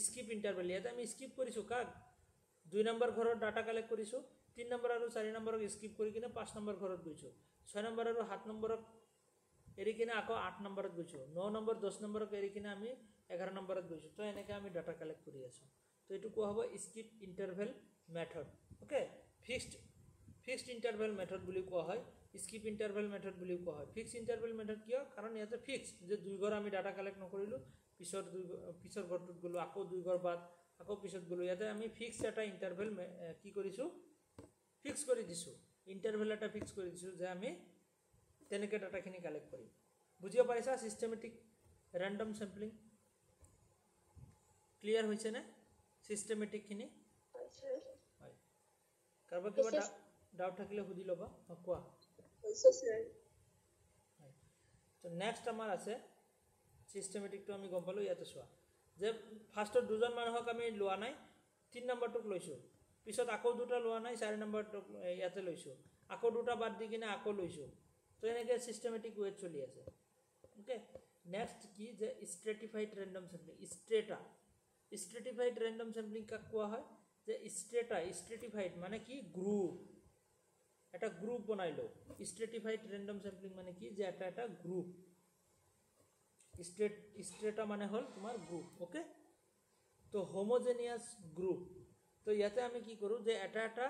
skip interval ইয়াতে আমি skip কৰিছো কাক 2 নম্বৰ ঘৰৰ ডাটা কালেক্ট কৰিছো 3 নম্বৰ আৰু 4 নম্বৰক skip কৰি কিনে 5 নম্বৰ ঘৰত গৈছো 6 নম্বৰ আৰু 7 নম্বৰক এৰি কিনে আকৌ 8 নম্বৰত গৈছো 9 নম্বৰ 10 নম্বৰক এৰি কিনে আমি 11 নম্বৰত গৈছো তো এনেকৈ আমি ডাটা কালেক্ট কৰি আছো তো এটো কোৱা হ'ব skip interval method okay fixed interval method বুলি কোৱা হয় স্কিপ ইন্টাৰভেল মেথড বুলি কোৱা হয় ফিক্সড ইন্টাৰভেল মেথড কিয় কাৰণ ইয়াতে ফিক্স যে দুই ঘৰ আমি ডাটা কালেক্ট নকৰিলো পিছৰ ঘৰটোত গলো আকৌ দুই ঘৰ বাদ আকৌ পিছত গলো ইয়াতে আমি ফিক্স এটা ইন্টাৰভেল কি কৰিছো ফিক্স কৰি দিছো ইন্টাৰভেল এটা ফিক্স কৰি দিছো যে আমি তেনেকৈ ডাটাখিনি কালেক্ট কৰিম বুজিব পাৰিছা সিস্টেমেটিক ৰেন্ডম স্যাম্পলিং ক্লিয়াৰ হৈছে নে সিস্টেমেটিক খিনি হয় কাৰোবাৰ কিবা ডাউট থাকিলে সুধি ল'বা কোৱা হৈছে স্যাৰ তো নেক্সট আমাৰ আছে সিস্টেমেটিকটো আমি গম পালো ইয়াতে চোৱা যে ফাৰ্ষ্টৰ দুজন মানুহক আমি লোৱা নাই 3 নম্বৰটোক লৈছো পিছত আকৌ দুটা লোৱা নাই 4 নম্বৰটোক ইয়াতে লৈছো আকৌ দুটা বাদ দি কিনে আকৌ লৈছো তো এনেকৈ সিস্টেমেটিক ৱেত চলি আছে ওকে নেক্সট কি যে স্ট্ৰেটিফাইড ৰেন্ডম স্যাম্পলিং স্ট্ৰেটিফাইড ৰেন্ডম স্যাম্পলিং কাক কোৱা হয় যে স্ট্ৰেটিফাইড মানে কি গ্ৰুপ এটা গ্ৰুপ বনাই লো স্ট্ৰেটিফাইড ৰেন্ডম স্যাম্পলিং মানে কি যে এটা গ্ৰুপ স্ট্ৰেটা মানে হল তোমাৰ গ্ৰুপ ওকে তো হোমোজেনিয়াস গ্ৰুপ তো ইয়াতে আমি কি কৰো যে এটা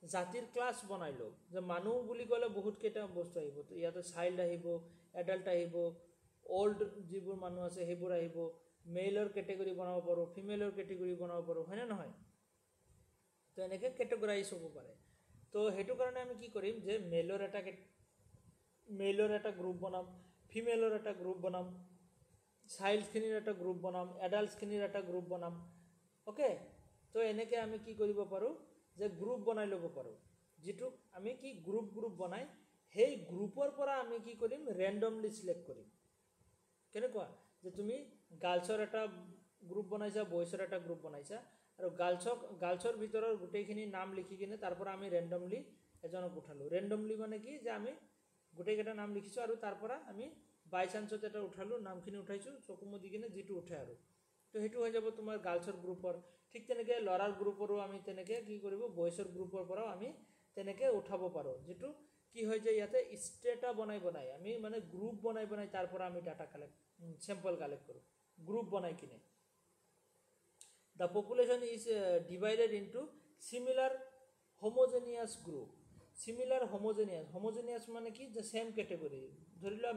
জাতিৰ ক্লাস বনাই লো যে মানুহ বুলি ক'লে বহুত কেইটা বস্তু আহিব তো ইয়াতে চাইল্ড আহিব এডাল্ট আহিব ওল্ড যিবোৰ মানুহ আছে সেইবোৰ আহিব মেলৰ ক্যাটেগৰি বনাব পাৰো ফিমেলৰ ক্যাটেগৰি বনাব পাৰো হয় না নহয় তো এনেকৈ ক্যাটেগৰাইজ হ'ব পাৰে তো হেতু কাৰণে আমি কি কৰিম যে মেলৰ এটা গ্ৰুপ বনাম ফিমেলৰ এটা গ্ৰুপ বনাম চাইল্ডখিনিৰ এটা গ্ৰুপ বনাম এডাল্টছখিনিৰ এটা গ্ৰুপ বনাম ওকে তো এনেকৈ আমি কি কৰিব পাৰো যে গ্ৰুপ বনাই ল'ব পাৰো যেটো আমি কি গ্ৰুপ বনাই সেই গ্ৰুপৰ পৰা আমি কি কৰিম ৰেন্ডমলি সিলেক্ট কৰিম কেনেকুৱা যে তুমি গাৰ্লছৰ এটা গ্ৰুপ বনাইছা বয়ছৰ এটা গ্ৰুপ বনাইছা আৰু গাৰ্লছৰ ভিতৰৰ গোটেইখিনি নাম লিখি কিনে তাৰ পৰা আমি ৰেন্ডমলি এজনক উঠালো ৰেন্ডমলি মানে কি যে আমি গোটেইকেইটা নাম লিখিছো আৰু তাৰ পৰা আমি বাই চান্সত এটা উঠালো নামখিনি উঠাইছো চকুমু দি কিনে যেটো উঠে আৰু তো হেতু হৈ যাব তোমাৰ গাৰ্লছৰ গ্ৰুপৰ ঠিক তেনেকৈ লৰাৰ গ্ৰুপৰো আমি তেনেকৈ কি কৰিব বয়ছৰ গ্ৰুপৰ পৰাও আমি তেনেকৈ উঠাব পাৰো যেটো কি হয় যে ইয়াতে স্ট্ৰেটা বনাই আমি মানে গ্ৰুপ বনাই তাৰ পৰা আমি ডাটা কালেক্ট স্যাম্পল কালেক্ট কৰো গ্ৰুপ বনাই কিনে the population is divided into similar homogeneous group homogeneous মানে কি যে সেম ক্যাটেগরি ধৰিলা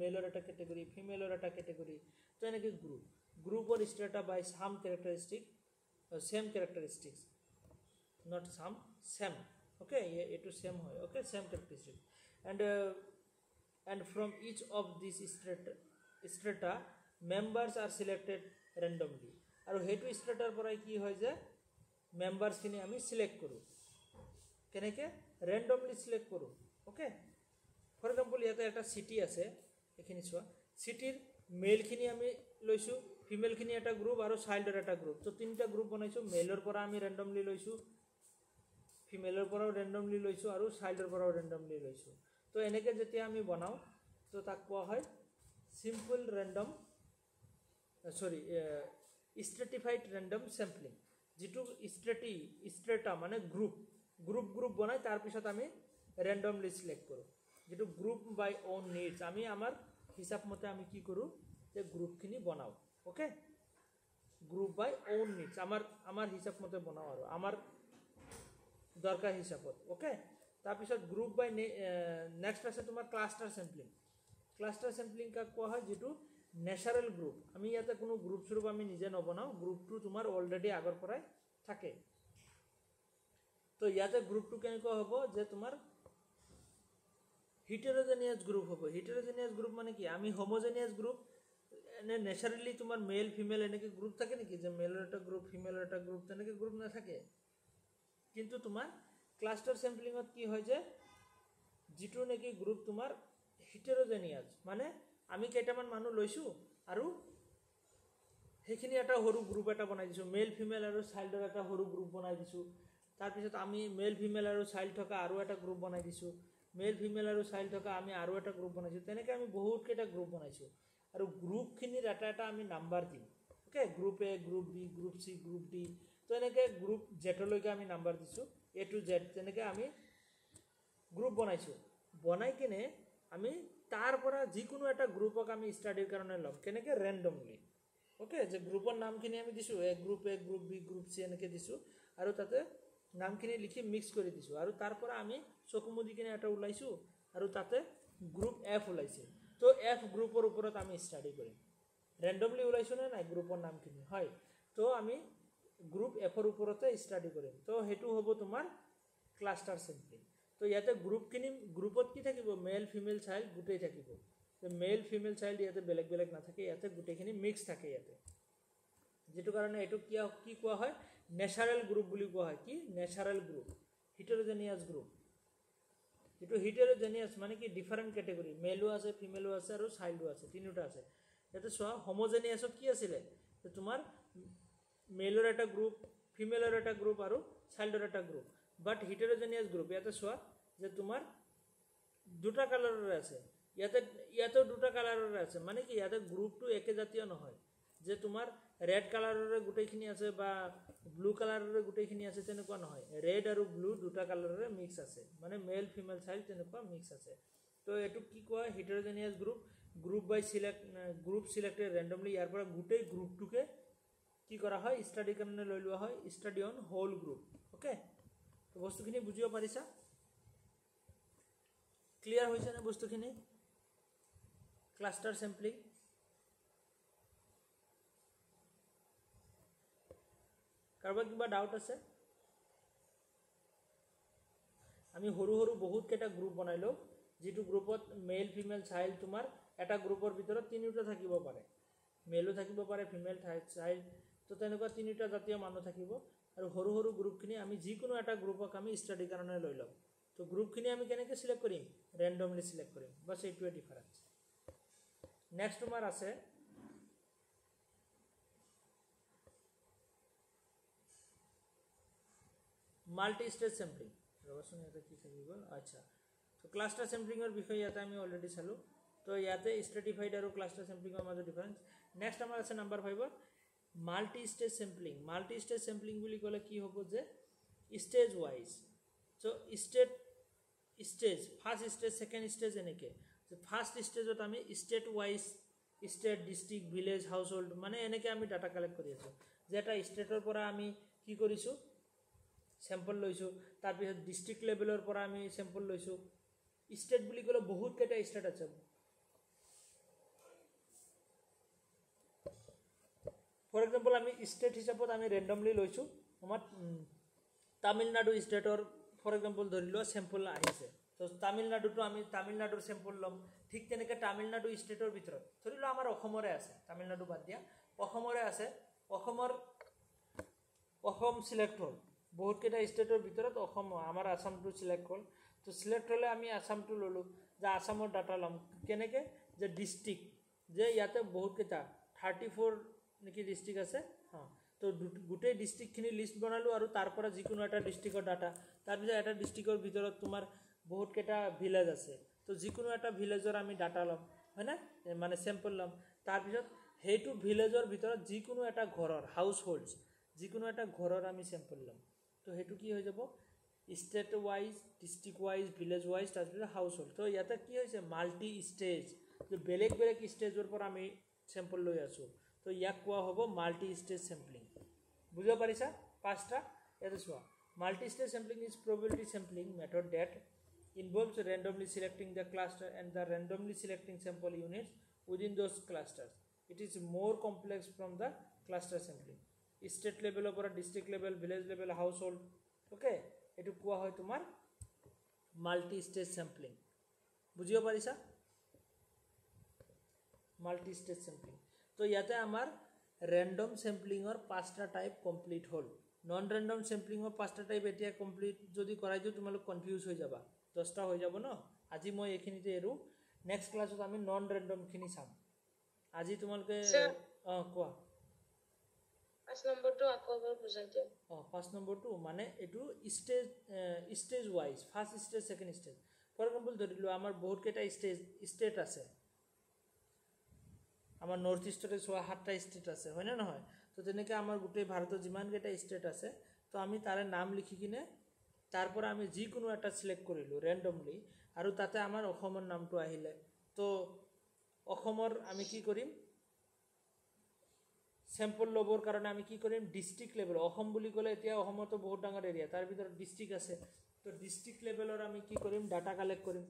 মেলৰ এটা ক্যাটেগৰি ফিমেলৰ এটা ক্যাটেগৰি তো এনেকৈ গ্ৰুপৰ স্ট্ৰেটা বাই সাম characteristics not some same okay eto same hoy okay same characteristics and from each of these strata members are selected randomly আৰু হেতু স্ট্ৰেটাৰ পৰাই কি হয় যে মেম্বাৰছখিনি আমি সিলেক্ট কৰো কেনেকৈ ৰেন্ডমলি সিলেক্ট কৰো ওকে ফৰ এক্সাম্পল ইয়াতে এটা সিটি আছে এখিনি চোৱা সিটিৰ মেলখিনি আমি লৈছো ফিমেলখিনি এটা গ্ৰুপ আৰু চাইল্ডৰ এটা গ্ৰুপ তো তিনটা গ্ৰুপ বনাইছো মেলৰ পৰা আমি ৰেন্ডমলি লৈছো ফিমেলৰ পৰাও ৰেন্ডমলি লৈছো আৰু চাইল্ডৰ পৰাও ৰেন্ডমলি লৈছো তো এনেকৈ যেতিয়া আমি বনাও তো তাক কোৱা হয় সিম্পল ৰেন্ডম স্ট্ৰেটিফাইড ৰেন্ডম স্যাম্পলিং যেটো স্ট্ৰেটা মানে গ্ৰুপ বনাই তাৰ পিছত আমি ৰেন্ডমলি সিলেক্ট কৰো যেটো গ্ৰুপ বাই ওন নিডস আমি আমাৰ হিসাব মতে আমি কি কৰো যে গ্ৰুপখিনি বনাও ওকে গ্ৰুপ বাই ওন নিডস আমাৰ হিসাব মতে বনাও আৰু আমাৰ দৰকাৰ হিসাবত ওকে তাৰ পিছত গ্ৰুপ বাই নেক্সট আছে তোমাৰ ক্লাস্টাৰ স্যাম্পলিং কাক কোৱা হয় যেটো ন্যাচাৰাল গ্ৰুপ আমি ইয়াতে কোনো গ্ৰুপ স্বৰূপ আমি নিজে নবনাও গ্ৰুপটো তোমাৰ অলৰেডি আগৰ পৰাই থাকে তো ইয়াতে গ্ৰুপটো কেনেকুৱা হ'ব যে তোমাৰ হিটেৰোজেনিয়াছ গ্ৰুপ হ'ব। হিটেৰোজেনিয়াছ গ্ৰুপ মানে কি, আমি হোমোজেনিয়াছ গ্ৰুপ এনে নেচাৰেলি তোমাৰ মেল ফিমেল এনেকৈ গ্ৰুপ থাকে নেকি, যে মেলৰ এটা গ্ৰুপ ফিমেলৰ এটা গ্ৰুপ, তেনেকৈ গ্ৰুপ নাথাকে। কিন্তু তোমাৰ ক্লাষ্টাৰ চেম্পলিঙত কি হয় যে যিটো নেকি গ্ৰুপ তোমাৰ হিটেৰোজেনিয়াছ, মানে আমি কেইটামান মানুহ লৈছোঁ আৰু সেইখিনি এটা সৰু গ্ৰুপ এটা বনাই দিছোঁ, মেল ফিমেল আৰু চাইল্ডৰ এটা সৰু গ্ৰুপ বনাই দিছোঁ। তাৰপিছত আমি মেল ফিমেল আৰু চাইল্ড থকা আৰু এটা গ্ৰুপ বনাই দিছোঁ, মেল ফিমেল আৰু চাইল্ড থকা আমি আৰু এটা গ্ৰুপ বনাইছোঁ। তেনেকৈ আমি বহুতকেইটা গ্ৰুপ বনাইছোঁ আৰু গ্ৰুপখিনিৰ এটা এটা আমি নাম্বাৰ দিম। Okay, group A, group B, group C, group D, তো এনেকৈ গ্ৰুপ জেডলৈকে আমি নাম্বাৰ দিছোঁ, এ টু জেড। তেনেকৈ আমি গ্ৰুপ বনাইছোঁ। বনাই কিনে আমি তাৰ পৰা যিকোনো এটা গ্ৰুপক আমি ষ্টাডিৰ কাৰণে ল'ম, কেনেকৈ ৰেণ্ডমলি। অ'কে, যে গ্ৰুপৰ নামখিনি আমি দিছোঁ, group A, group B, group C এনেকৈ দিছোঁ আৰু তাতে নামখিনি লিখি মিক্স কৰি দিছোঁ আৰু তাৰ পৰা আমি চকু মুদি কিনে এটা ওলাইছোঁ আৰু তাতে গ্ৰুপ এফ ওলাইছে। তো এফ গ্ৰুপৰ ওপৰত আমি ষ্টাডি কৰিম। ৰেণ্ডমলি ওলাইছোঁ নে নাই গ্ৰুপৰ নামখিনি, হয়। তো আমি গ্ৰুপ এফৰ ওপৰতে ষ্টাডি কৰিম। তো সেইটো হ'ব তোমাৰ ক্লাষ্টাৰ চেম্পলিং। তো ইয়াতে গ্ৰুপখিনি, গ্ৰুপত কি থাকিব, মেল ফিমেল চাইল্ড গোটেই থাকিব। তো মেল ফিমেল চাইল্ড ইয়াতে বেলেগ বেলেগ নাথাকে, ইয়াতে গোটেইখিনি মিক্স থাকে ইয়াতে। যেটো কাৰণে এইটো কি কোৱা হয়, নেচাৰেল গ্ৰুপ বুলি কোৱা হয়। কি, নেচাৰেল গ্ৰুপ, হিটেৰোজেনিয়াছ গ্ৰুপ। যেটো হিটেৰোজেনিয়াছ মানে কি ডিফাৰেণ্ট কেটেগৰী, মেলো আছে, ফিমেলো আছে আৰু চাইল্ডো আছে, তিনিটা আছে। ইয়াতে চোৱা হোমোজেনিয়াছত কি আছিলে, যে তোমাৰ মেলৰ এটা গ্ৰুপ, ফিমেলৰ এটা গ্ৰুপ আৰু চাইল্ডৰ এটা গ্ৰুপ। বাট হিটেৰোজেনিয়াছ গ্ৰুপ ইয়াতে চোৱা যে তোমাৰ দুটা কালাৰৰ আছে, ইয়াতেও দুটা কালাৰৰ আছে। মানে কি ইয়াতে গ্ৰুপটো একে জাতীয় নহয়, যে তোমাৰ ৰেড কালাৰৰে গোটেইখিনি আছে বা ব্লু কালাৰৰে গোটেইখিনি আছে, তেনেকুৱা নহয়। ৰেড আৰু ব্লু দুটা কালাৰৰে মিক্স আছে, মানে মেল ফিমেল চাইল্ড তেনেকুৱা মিক্স আছে। তো এইটো কি কোৱা, হিটেৰোজেনিয়াছ গ্ৰুপ। গ্ৰুপ বাই গ্ৰুপ চিলেক্টেড ৰেণ্ডমলি, ইয়াৰ পৰা গোটেই গ্ৰুপটোকে কি কৰা হয়, ষ্টাডিৰ কাৰণে লৈ লোৱা হয়, study on whole group. Okay, তো বস্তুখিনি বুজিব পাৰিছা, ক্লিয়াৰ হৈছেনে বস্তুখিনি, ক্লাষ্টাৰ চেম্পলিং। কাৰোবাৰ কিবা ডাউট আছে? আমি সৰু সৰু বহুতকেইটা গ্ৰুপ বনাই লওঁ, যিটো গ্ৰুপত মেল ফিমেল চাইল্ড তোমাৰ এটা গ্ৰুপৰ ভিতৰত তিনিটা থাকিব পাৰে, মেলো থাকিব পাৰে, ফিমেল চাইল্ড, তো তেনেকুৱা তিনিটা জাতীয় মানুহ থাকিব। আৰু সৰু সৰু গ্ৰুপখিনি আমি যিকোনো এটা গ্ৰুপক আমি ষ্টাডিৰ কাৰণে লৈ ল'ম। তো গ্ৰুপখিনি আমি কেনেকৈ চিলেক্ট কৰিম, ৰেণ্ডমলি চিলেক্ট কৰিম, বাছ এইটোৱে ডিফাৰেঞ্চ। নেক্সট তোমাৰ আছে মাল্টি ষ্টেজ চেম্পলিং। ৰ'বাচোন ইয়াতে কি থাকি গ'ল, আচ্ছা। তো ক্লাষ্টাৰ চেম্পলিঙৰ বিষয়ে ইয়াতে আমি অলৰেডি চালোঁ। তো ইয়াতে ষ্ট্ৰেটিফাইড আৰু ক্লাষ্টাৰ চেম্পলিঙৰ মাজত ডিফাৰেঞ্চ। নেক্সট আমাৰ আছে নাম্বাৰ 5ত multi stage sampling. Multi stage sampling বুলি ক'লে কি হ'ব, যে stage wise. So' stage first stage, second stage, এনেকৈ। ফাৰ্ষ্ট ষ্টেজত আমি state wise, state, district, village, household, মানে এনেকৈ আমি ডাটা কালেক্ট কৰি আছোঁ। যে এটা ষ্টেটৰ পৰা আমি কি কৰিছোঁ, চেম্পল লৈছোঁ। তাৰপিছত ডিষ্ট্ৰিক্ট লেভেলৰ পৰা আমি চেম্পল লৈছোঁ। ষ্টেট বুলি ক'লে বহুতকেইটা ষ্টেট আছে। ফৰ এক্সাম্পল আমি ষ্টেট হিচাপত আমি ৰেণ্ডমলি লৈছোঁ। আমাৰ তামিলনাডু ষ্টেটৰ ফৰ এক্সাম্পল ধৰি লোৱা চেম্পল আহিছে, তো তামিলনাডুটো আমি তামিলনাডুৰ চেম্পল ল'ম। ঠিক তেনেকৈ তামিলনাডু ষ্টেটৰ ভিতৰত ধৰি লোৱা আমাৰ অসমৰে আছে, তামিলনাডু বাদ দিয়া, অসমৰে আছে। অসম চিলেক্ট হ'ল, বহুতকেইটা ষ্টেটৰ ভিতৰত অসম, আমাৰ আসামটো চিলেক্ট হ'ল। তো চিলেক্ট হ'লে আমি আসামটো ল'লোঁ, যে আসামৰ ডাটা ল'ম। কেনেকৈ, যে ডিষ্ট্ৰিক্ট, যে ইয়াতে বহুতকেইটা 34 নেকি ডিষ্ট্ৰিক্ট আছে, তো গোটেই ডিষ্ট্ৰিক্টখিনি লিষ্ট বনালোঁ আৰু তাৰ পৰা যিকোনো এটা ডিষ্ট্ৰিক্টৰ ডাটা। তাৰপিছত এটা ডিষ্ট্ৰিক্টৰ ভিতৰত তোমাৰ বহুতকেইটা ভিলেজ আছে, তো যিকোনো এটা ভিলেজৰ আমি ডাটা ল'ম, হয়নে, মানে চেম্পল ল'ম। তাৰপিছত সেইটো ভিলেজৰ ভিতৰত যিকোনো এটা ঘৰৰ হাউচ হোল্ডছ, যিকোনো এটা ঘৰৰ আমি চেম্পল ল'ম। তো সেইটো কি হৈ যাব, state wise, district wise, village wise, তাৰপিছত হাউচ হোল্ড। তো ইয়াতে কি হৈছে, মাল্টি ষ্টেজ, যে বেলেগ বেলেগ ষ্টেজৰ পৰা আমি চেম্পল লৈ আছোঁ। তো ইয়াক কোৱা হ'ব মাল্টি ষ্টেজ চেম্পলিং। বুজিব পাৰিছা পাঁচটা? ইয়াতে চোৱা, multi stage sampling is probability sampling method that involves randomly selecting the cluster and the randomly selecting sample units within those clusters. It is more complex from the cluster sampling. State level opera, district level, village level, household. Okay, এইটো কোৱা হয় তোমাৰ multi stage sampling বুজিব পাৰিছা multi stage sampling তো ইয়াতে আমাৰ random চেম্পলিঙৰ 5টা টাইপ কমপ্লিট হ'ল নন ৰেণ্ডম চেম্পলিঙৰ 5টা টাইপ এতিয়া কমপ্লিট যদি কৰাই দিওঁ তোমালোক কনফিউজ হৈ যাবা 10টা হৈ যাব ন আজি মই এইখিনিতে এৰো নেক্সট ক্লাছত আমি নন ৰেণ্ডমখিনি চাম আজি তোমালোকে কোৱা 5 নম্বৰটো আকৌ এবাৰ বুজাই দিয়ক 5 নম্বৰটো মানে এইটো stage wise first stage second stage for example ধৰিলোঁ আমাৰ বহুত কেইটা ষ্টেট আছে আমাৰ নৰ্থ ইষ্টতে চোৱা 7টা ষ্টেট আছে হয়নে নহয় তো তেনেকৈ আমাৰ গোটেই ভাৰতত যিমানকেইটা ষ্টেট আছে তো আমি তাৰে নাম লিখি কিনে তাৰ পৰা আমি যিকোনো এটা সিলেক্ট কৰিলোঁ ৰেণ্ডমলি আৰু তাতে আমাৰ অসমৰ নামটো আহিলে তো অসমৰ আমি কি কৰিম চেম্পল ল'বৰ কাৰণে আমি কি কৰিম ডিষ্ট্ৰিক্ট লেভেল অসম বুলি ক'লে এতিয়া অসমতো বহুত ডাঙৰ এৰিয়া তাৰ ভিতৰত ডিষ্ট্ৰিক্ট আছে তো ডিষ্ট্ৰিক্ট লেভেলৰ আমি কি কৰিম ডাটা কালেক্ট কৰিম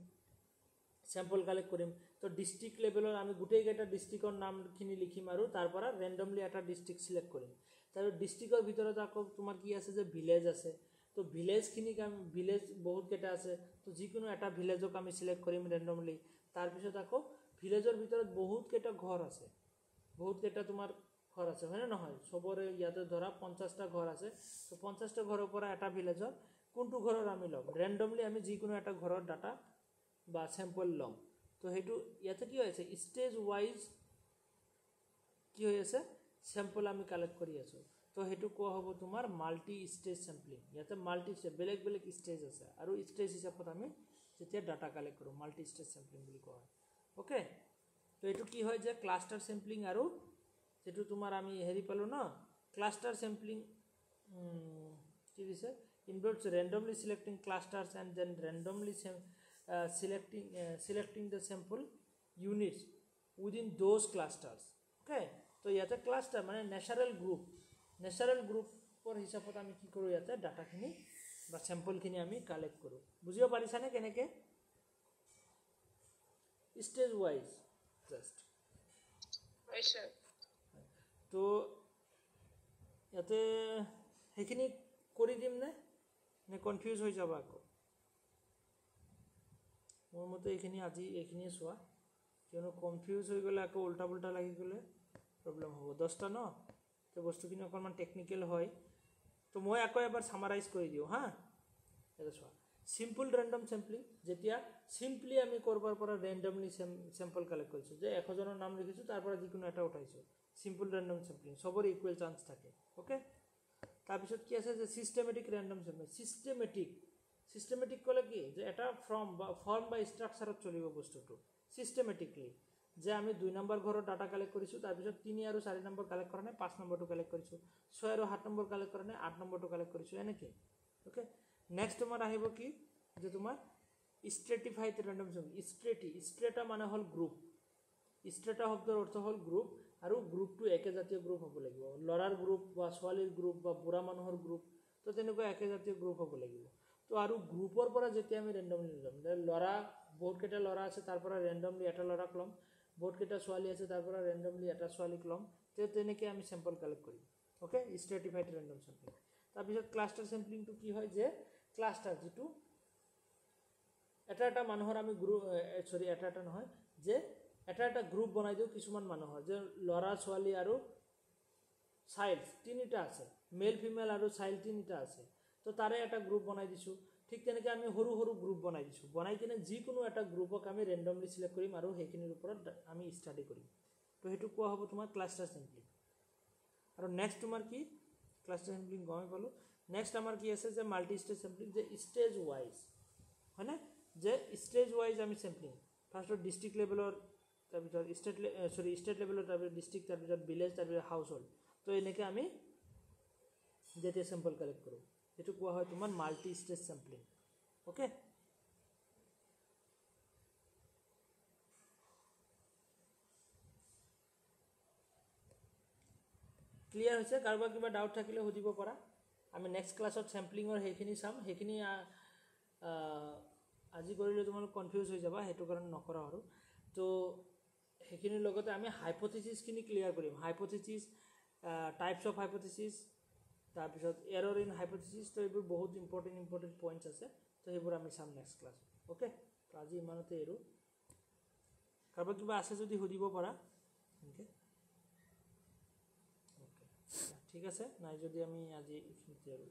চেম্পল কালেক্ট কৰিম তো ডিষ্ট্ৰিক্ট লেভেলৰ আমি গোটেইকেইটা ডিষ্ট্ৰিক্টৰ নামখিনি লিখিম আৰু তাৰ পৰা ৰেণ্ডমলি এটা ডিষ্ট্ৰিক্ট সিলেক্ট কৰিম তাৰপিছত ডিষ্ট্ৰিক্টৰ ভিতৰত আকৌ তোমাৰ কি আছে যে ভিলেজ আছে তো ভিলেজখিনিক আমি ভিলেজ বহুত কেইটা আছে তো যিকোনো এটা ভিলেজক আমি সিলেক্ট কৰিম ৰেণ্ডমলি তাৰপিছত আকৌ ভিলেজৰ ভিতৰত বহুত কেইটা ঘৰ আছে বহুত কেইটা তোমাৰ ঘৰ আছে হয়নে নহয় সবৰে ইয়াতে ধৰা 50টা ঘৰ আছে তো 50টা ঘৰৰ পৰা এটা ভিলেজৰ কোনটো ঘৰৰ আমি ল'ম ৰেণ্ডমলি আমি যিকোনো এটা ঘৰৰ ডাটা বা চেম্পল ল'ম তো সেইটো ইয়াতে কি হৈছে ষ্টেজ ৱাইজ কি হৈ আছে চেম্পল আমি কালেক্ট কৰি আছোঁ তো সেইটো কোৱা হ'ব তোমাৰ মাল্টি ষ্টেজ চেম্পলিং ইয়াতে মাল্টি বেলেগ বেলেগ ষ্টেজ আছে আৰু ষ্টেজ হিচাপত আমি যেতিয়া ডাটা কালেক্ট কৰোঁ মাল্টি ষ্টেজ চেম্পলিং বুলি কোৱা হয় অ'কে তো এইটো কি হয় যে ক্লাষ্টাৰ চেম্পলিং আৰু যেটো তোমাৰ আমি হেৰি পালোঁ ন ক্লাষ্টাৰ চেম্পলিং কি দিছে involves randomly selecting clusters and then randomly selecting the sample units within those clusters okay তো ইয়াতে ক্লাষ্টাৰ মানে নেচাৰেল গ্ৰুপৰ হিচাপত আমি কি কৰোঁ ইয়াতে ডাটাখিনি বা চেম্পলখিনি আমি কালেক্ট কৰোঁ বুজিব পাৰিছানে কেনেকৈ ষ্টেজ ৱাইজ জাষ্ট তো ইয়াতে সেইখিনি কৰি দিম নে কনফিউজ হৈ যাব আকৌ মোৰ মতে এইখিনিয়ে চোৱা কিয়নো কনফিউজ হৈ গ'লে আকৌ উল্টা পুল্টা লাগি গ'লে প্ৰব্লেম হ'ব 10টা ন তো বস্তুখিনি অকণমান টেকনিকেল হয় তো মই আকৌ এবাৰ সামাৰাইজ কৰি দিওঁ হা এটা চোৱা সিম্পল ৰেণ্ডম চেম্পলিং যেতিয়া সিম্পলি আমি কৰবাৰ পৰা ৰেণ্ডমলি চেম্পল কালেক্ট কৰিছোঁ যে 100 জনৰ নাম লিখিছোঁ তাৰ পৰা যিকোনো এটা উঠাইছোঁ সিম্পল ৰেণ্ডম চেম্পলিং সবৰে ইকুৱেল চান্স থাকে অ'কে তাৰপিছত কি আছে যে চিষ্টেমেটিক ৰেণ্ডম চেম্পলিং চিষ্টেমেটিক ক'লে কি যে এটা ফৰ্ম বা ষ্ট্ৰাকচাৰত চলিব বস্তুটো চিষ্টেমেটিকলি যে আমি 2 নম্বৰ ঘৰৰ ডাটা কালেক্ট কৰিছোঁ তাৰপিছত 3 আৰু 4 নম্বৰ কালেক্ট কৰা নাই 5 নম্বৰটো কালেক্ট কৰিছোঁ 6 আৰু 7 নম্বৰ কালেক্ট কৰা নাই 8 নম্বৰটো কালেক্ট কৰিছোঁ এনেকৈ অ'কে নেক্সট তোমাৰ আহিব কি যে তোমাৰ ষ্ট্ৰেটিফাইড ৰেণ্ডম চেম্পলিং ষ্ট্ৰেটা মানে হ'ল গ্ৰুপ ষ্ট্ৰেটা শব্দৰ অৰ্থ হ'ল গ্ৰুপ আৰু গ্ৰুপটো একেজাতীয় গ্ৰুপ হ'ব লাগিব ল'ৰাৰ গ্ৰুপ বা ছোৱালীৰ গ্ৰুপ বা বুঢ়া মানুহৰ গ্ৰুপ তো তেনেকুৱা একেজাতীয় গ্ৰুপ হ'ব লাগিব তো আৰু গ্ৰুপৰ পৰা যেতিয়া আমি ৰেণ্ডমলি ল'ম ল'ৰা বহুত কেইটা ল'ৰা আছে তাৰ পৰা ৰেণ্ডমলি এটা ল'ৰাক ল'ম বহুত কেইটা ছোৱালী আছে তাৰ পৰা ৰেণ্ডমলি এটা ছোৱালীক ল'ম তো তেনেকৈ আমি চেম্পল কালেক্ট কৰিম অ'কে ষ্ট্ৰেটিফাইড ৰেণ্ডম চেম্পলিং তাৰপিছত ক্লাষ্টাৰ চেম্পলিংটো কি হয় যে ক্লাষ্টাৰ যিটো এটা মানুহৰ আমি এটা নহয় যে এটা গ্ৰুপ বনাই দিওঁ কিছুমান মানুহৰ যে ল'ৰা ছোৱালী আৰু চাইল্ড 3টা আছে মেল ফিমেল আৰু চাইল্ড 3টা আছে তো তাৰে এটা গ্ৰুপ বনাই দিছোঁ ঠিক তেনেকৈ আমি সৰু গ্ৰুপ বনাই দিছোঁ বনাই কিনে যিকোনো এটা গ্ৰুপক আমি ৰেণ্ডমলি সিলেক্ট কৰিম আৰু সেইখিনিৰ ওপৰত আমি ষ্টাডি কৰিম তো সেইটো কোৱা হ'ব তোমাৰ ক্লাষ্টাৰ চেম্পলিং আৰু নেক্সট তোমাৰ কি ক্লাষ্টাৰ চেম্পলিং গমে পালোঁ নেক্সট আমাৰ কি আছে যে মাল্টি ষ্টেজ চেম্পলিং যে ষ্টেজ ৱাইজ হয়নে যে ষ্টেজ ৱাইজ আমি চেম্পলিং ফাৰ্ষ্টত ডিষ্ট্ৰিক্ট লেভেলৰ তাৰপিছত ষ্টেট লেভেলৰ তাৰপিছত ডিষ্ট্ৰিক্ট তাৰপিছত ভিলেজ তাৰপিছত হাউচ হোল্ড তো এনেকৈ আমি যেতিয়া চেম্পল কালেক্ট কৰোঁ এইটো কোৱা হয় তোমাৰ multi stage sampling okay clear হৈছে কাৰোবাৰ কিবা ডাউট থাকিলে সুধিব পাৰা আমি নেক্সট ক্লাছত চেম্পলিঙৰ সেইখিনি চাম সেইখিনি আজি কৰিলে তোমালোক কনফিউজ হৈ যাবা সেইটো কাৰণে নকৰা আৰু তো সেইখিনিৰ লগতে আমি হাইপথেচিছখিনি ক্লিয়াৰ কৰিম হাইপথেচিছ টাইপছ অফ হাইপথেচিছ তাৰপিছত এৰৰ ইন হাইপথেচিছ, তো এইবোৰ বহুত ইম্পৰ্টেণ্ট পইণ্টছ আছে, তো সেইবোৰ আমি চাম নেক্সট ক্লাছ। অ'কে, তো আজি ইমানতে এৰো। কাৰোবাৰ কিবা আছে যদি সুধিব পাৰা। অ'কে অ'কে, ঠিক আছে, নাই যদি আমি আজি এইখিনিতে আৰু